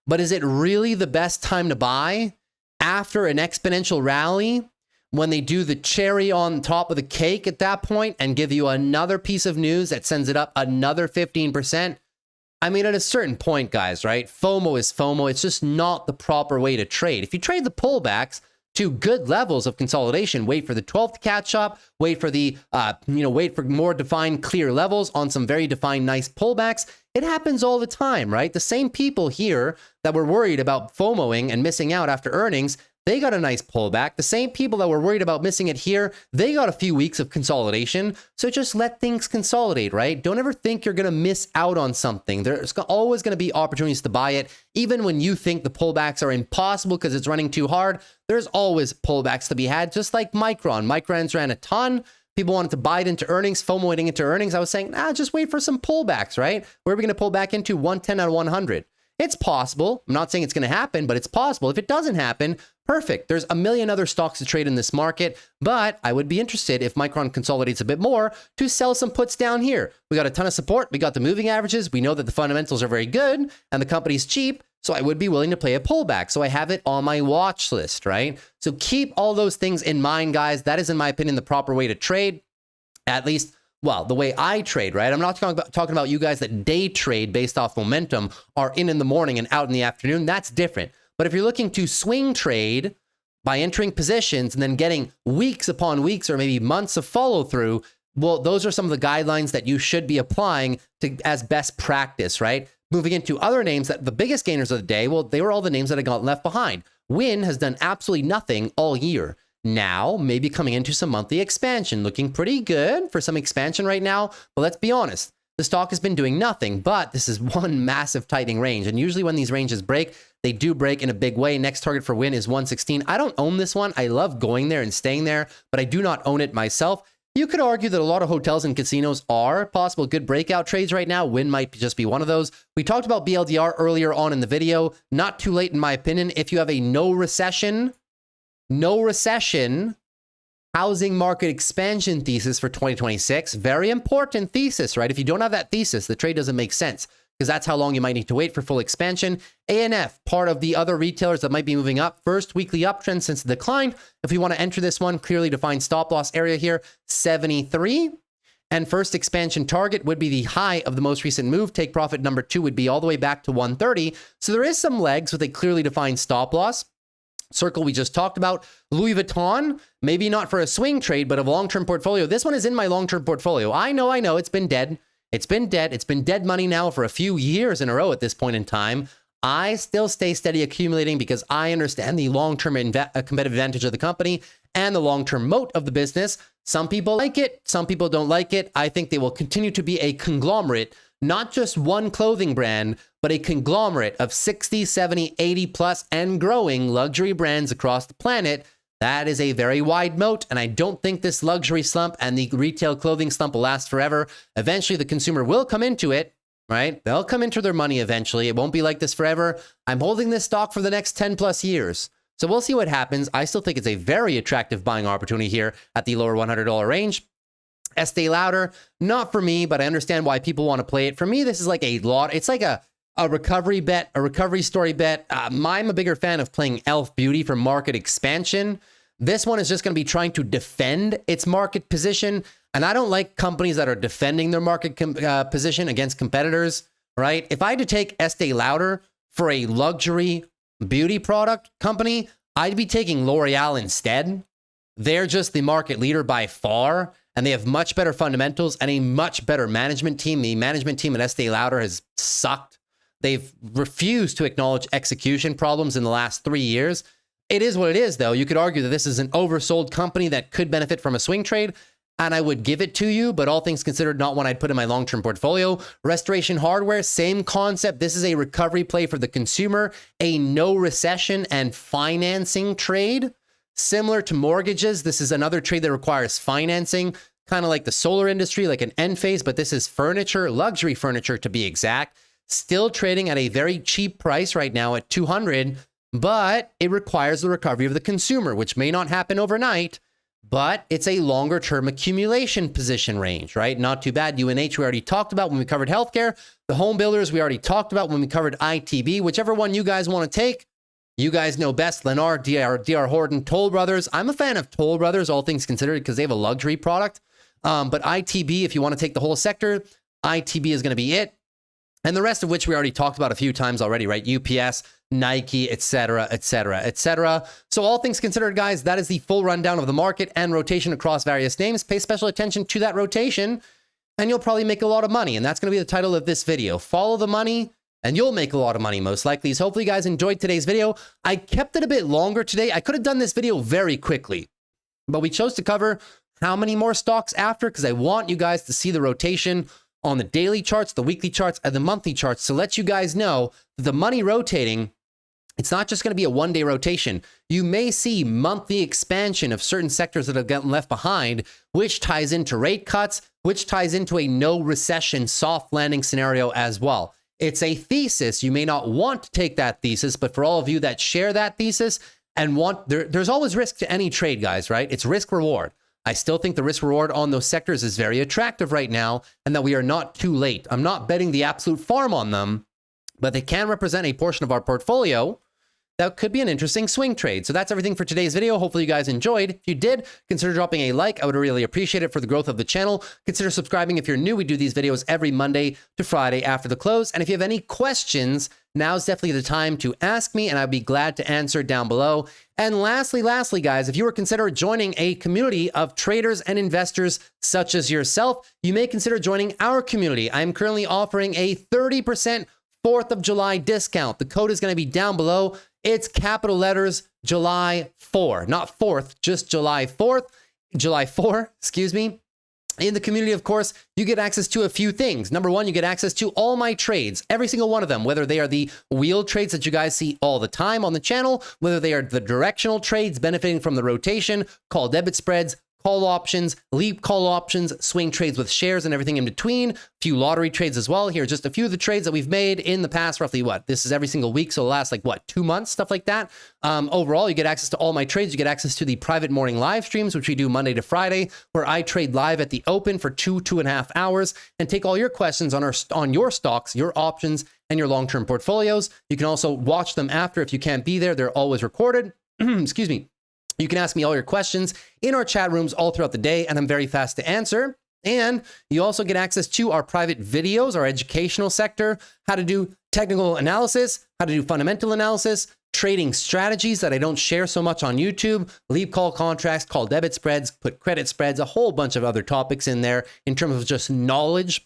But is it really the best time to buy after an exponential rally when they do the cherry on top of the cake at that point and give you another piece of news that sends it up another 15%? I mean, at a certain point, guys, right? FOMO is FOMO. It's just not the proper way to trade. If you trade the pullbacks to good levels of consolidation, wait for the 12th to catch up, wait for the, wait for more defined, clear levels on some very defined, nice pullbacks. It happens all the time, right? The same people here that were worried about FOMOing and missing out after earnings, they got a nice pullback. The same people that were worried about missing it here, they got a few weeks of consolidation. So just let things consolidate, right? Don't ever think you're going to miss out on something. There's always going to be opportunities to buy it. Even when you think the pullbacks are impossible because it's running too hard, there's always pullbacks to be had, just like Micron. Micron's ran a ton. People wanted to buy it into earnings, FOMOing into earnings. I was saying, just wait for some pullbacks, right? Where are we going to pull back into? 110 out of 100. It's possible. I'm not saying it's going to happen, but it's possible. If it doesn't happen, perfect. There's a million other stocks to trade in this market, but I would be interested if Micron consolidates a bit more to sell some puts down here. We got a ton of support. We got the moving averages. We know that the fundamentals are very good and the company's cheap. So I would be willing to play a pullback. So I have it on my watch list, right? So keep all those things in mind, guys. That is, in my opinion, the proper way to trade. At least, well, the way I trade, right? I'm not talking about you guys that day trade based off momentum, are in the morning and out in the afternoon. That's different. But if you're looking to swing trade by entering positions and then getting weeks upon weeks or maybe months of follow through, well, those are some of the guidelines that you should be applying to as best practice, right? Moving into other names, that the biggest gainers of the day, well, they were all the names that had got left behind. Win has done absolutely nothing all year. Now, maybe coming into some monthly expansion, looking pretty good for some expansion right now. But let's be honest, the stock has been doing nothing, but this is one massive tightening range. And usually when these ranges break, they do break in a big way. Next target for Win is 116. I don't own this one. I love going there and staying there, but I do not own it myself. You could argue that a lot of hotels and casinos are possible good breakout trades right now. Wynn might just be one of those. We talked about BLDR earlier on in the video. Not too late, in my opinion. If you have a no recession housing market expansion thesis for 2026, very important thesis, right? If you don't have that thesis, the trade doesn't make sense, because that's how long you might need to wait for full expansion. ANF, part of the other retailers that might be moving up. First weekly uptrend since the decline. If we want to enter this one, clearly defined stop loss area here, 73. And first expansion target would be the high of the most recent move. Take profit number 2 would be all the way back to 130. So there is some legs with a clearly defined stop loss. Circle we just talked about. Louis Vuitton, maybe not for a swing trade, but a long-term portfolio. This one is in my long-term portfolio. I know, it's been dead. It's been dead. It's been dead money now for a few years in a row at this point in time. I still stay steady accumulating because I understand the long-term competitive advantage of the company and the long-term moat of the business. Some people like it. Some people don't like it. I think they will continue to be a conglomerate, not just one clothing brand, but a conglomerate of 60, 70, 80 plus and growing luxury brands across the planet. That is a very wide moat, and I don't think this luxury slump and the retail clothing slump will last forever. Eventually, the consumer will come into it, right? They'll come into their money eventually. It won't be like this forever. I'm holding this stock for the next 10 plus years. So we'll see what happens. I still think it's a very attractive buying opportunity here at the lower $100 range. Estee Lauder, not for me, but I understand why people want to play it. For me, this is like a lot. It's like a recovery bet, a recovery story bet. I'm a bigger fan of playing Elf Beauty for market expansion. This one is just going to be trying to defend its market position. And I don't like companies that are defending their market position against competitors, right? If I had to take Estee Lauder for a luxury beauty product company, I'd be taking L'Oreal instead. They're just the market leader by far, and they have much better fundamentals and a much better management team. The management team at Estee Lauder has sucked. They've refused to acknowledge execution problems in the last 3 years. It is what it is, though. You could argue that this is an oversold company that could benefit from a swing trade, and I would give it to you, but all things considered, not one I'd put in my long-term portfolio. Restoration Hardware, same concept. This is a recovery play for the consumer, a no recession and financing trade. Similar to mortgages, this is another trade that requires financing, kind of like the solar industry, like an end phase, but this is furniture, luxury furniture to be exact. Still trading at a very cheap price right now at 200, but it requires the recovery of the consumer, which may not happen overnight, but it's a longer term accumulation position range, right? Not too bad. UNH, we already talked about when we covered healthcare. The home builders, we already talked about when we covered ITB. Whichever one you guys want to take, you guys know best. Lennar, DR Horton, Toll Brothers. I'm a fan of Toll Brothers, all things considered, because they have a luxury product. But ITB, if you want to take the whole sector, ITB is going to be it. And the rest of which we already talked about a few times already, right? UPS, Nike, etc., etc., etc. So all things considered, guys, that is the full rundown of the market and rotation across various names. Pay special attention to that rotation, and you'll probably make a lot of money. And that's going to be the title of this video. Follow the money, and you'll make a lot of money, most likely. So hopefully you guys enjoyed today's video. I kept it a bit longer today. I could have done this video very quickly, but we chose to cover how many more stocks after, because I want you guys to see the rotation on the daily charts, the weekly charts, and the monthly charts to let you guys know that the money rotating, it's not just going to be a one-day rotation. You may see monthly expansion of certain sectors that have gotten left behind, which ties into rate cuts, which ties into a no recession soft landing scenario as well. It's a thesis. You may not want to take that thesis, but for all of you that share that thesis and want, there's always risk to any trade, guys, right? It's risk reward. I still think the risk reward on those sectors is very attractive right now, and that we are not too late. I'm not betting the absolute farm on them, but they can represent a portion of our portfolio that could be an interesting swing trade. So that's everything for today's video. Hopefully you guys enjoyed. If you did, consider dropping a like. I would really appreciate it for the growth of the channel. Consider subscribing if you're new. We do these videos every Monday to Friday after the close. And if you have any questions, now's definitely the time to ask me, and I'd be glad to answer down below. And lastly, guys, if you were considering joining a community of traders and investors such as yourself, you may consider joining our community. I'm currently offering a 30% 4th of July discount. The code is going to be down below. It's capital letters July 4, not 4th, just July 4th, July 4, excuse me. In the community, of course, you get access to a few things. Number one, you get access to all my trades, every single one of them, whether they are the wheel trades that you guys see all the time on the channel, whether they are the directional trades benefiting from the rotation, call debit spreads, call options, leap call options, swing trades with shares and everything in between, a few lottery trades as well. Here are just a few of the trades that we've made in the past, roughly what? This is every single week, so the last like what, 2 months, stuff like that. Overall, you get access to all my trades. You get access to the private morning live streams, which we do Monday to Friday, where I trade live at the open for 2.5 hours and take all your questions on your stocks, your options, and your long-term portfolios. You can also watch them after if you can't be there. They're always recorded. Excuse me. You can ask me all your questions in our chat rooms all throughout the day, and I'm very fast to answer. And you also get access to our private videos, our educational sector, how to do technical analysis, how to do fundamental analysis, trading strategies that I don't share so much on YouTube, leap call contracts, call debit spreads, put credit spreads, a whole bunch of other topics in there in terms of just knowledge.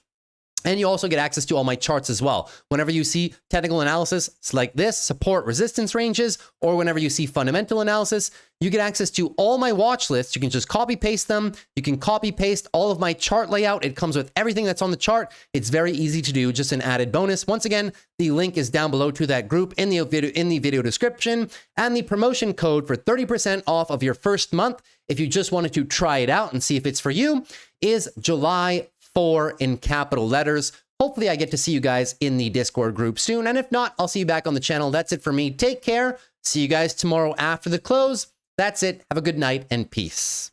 And you also get access to all my charts as well. Whenever you see technical analysis like this, support resistance ranges, or whenever you see fundamental analysis, you get access to all my watch lists. You can just copy paste them. You can copy paste all of my chart layout. It comes with everything that's on the chart. It's very easy to do, just an added bonus. Once again, the link is down below to that group in the video description, and the promotion code for 30% off of your first month, if you just wanted to try it out and see if it's for you, is July 4 in capital letters. Hopefully I get to see you guys in the Discord group soon. And if not, I'll see you back on the channel. That's it for me. Take care. See you guys tomorrow after the close. That's it. Have a good night and peace.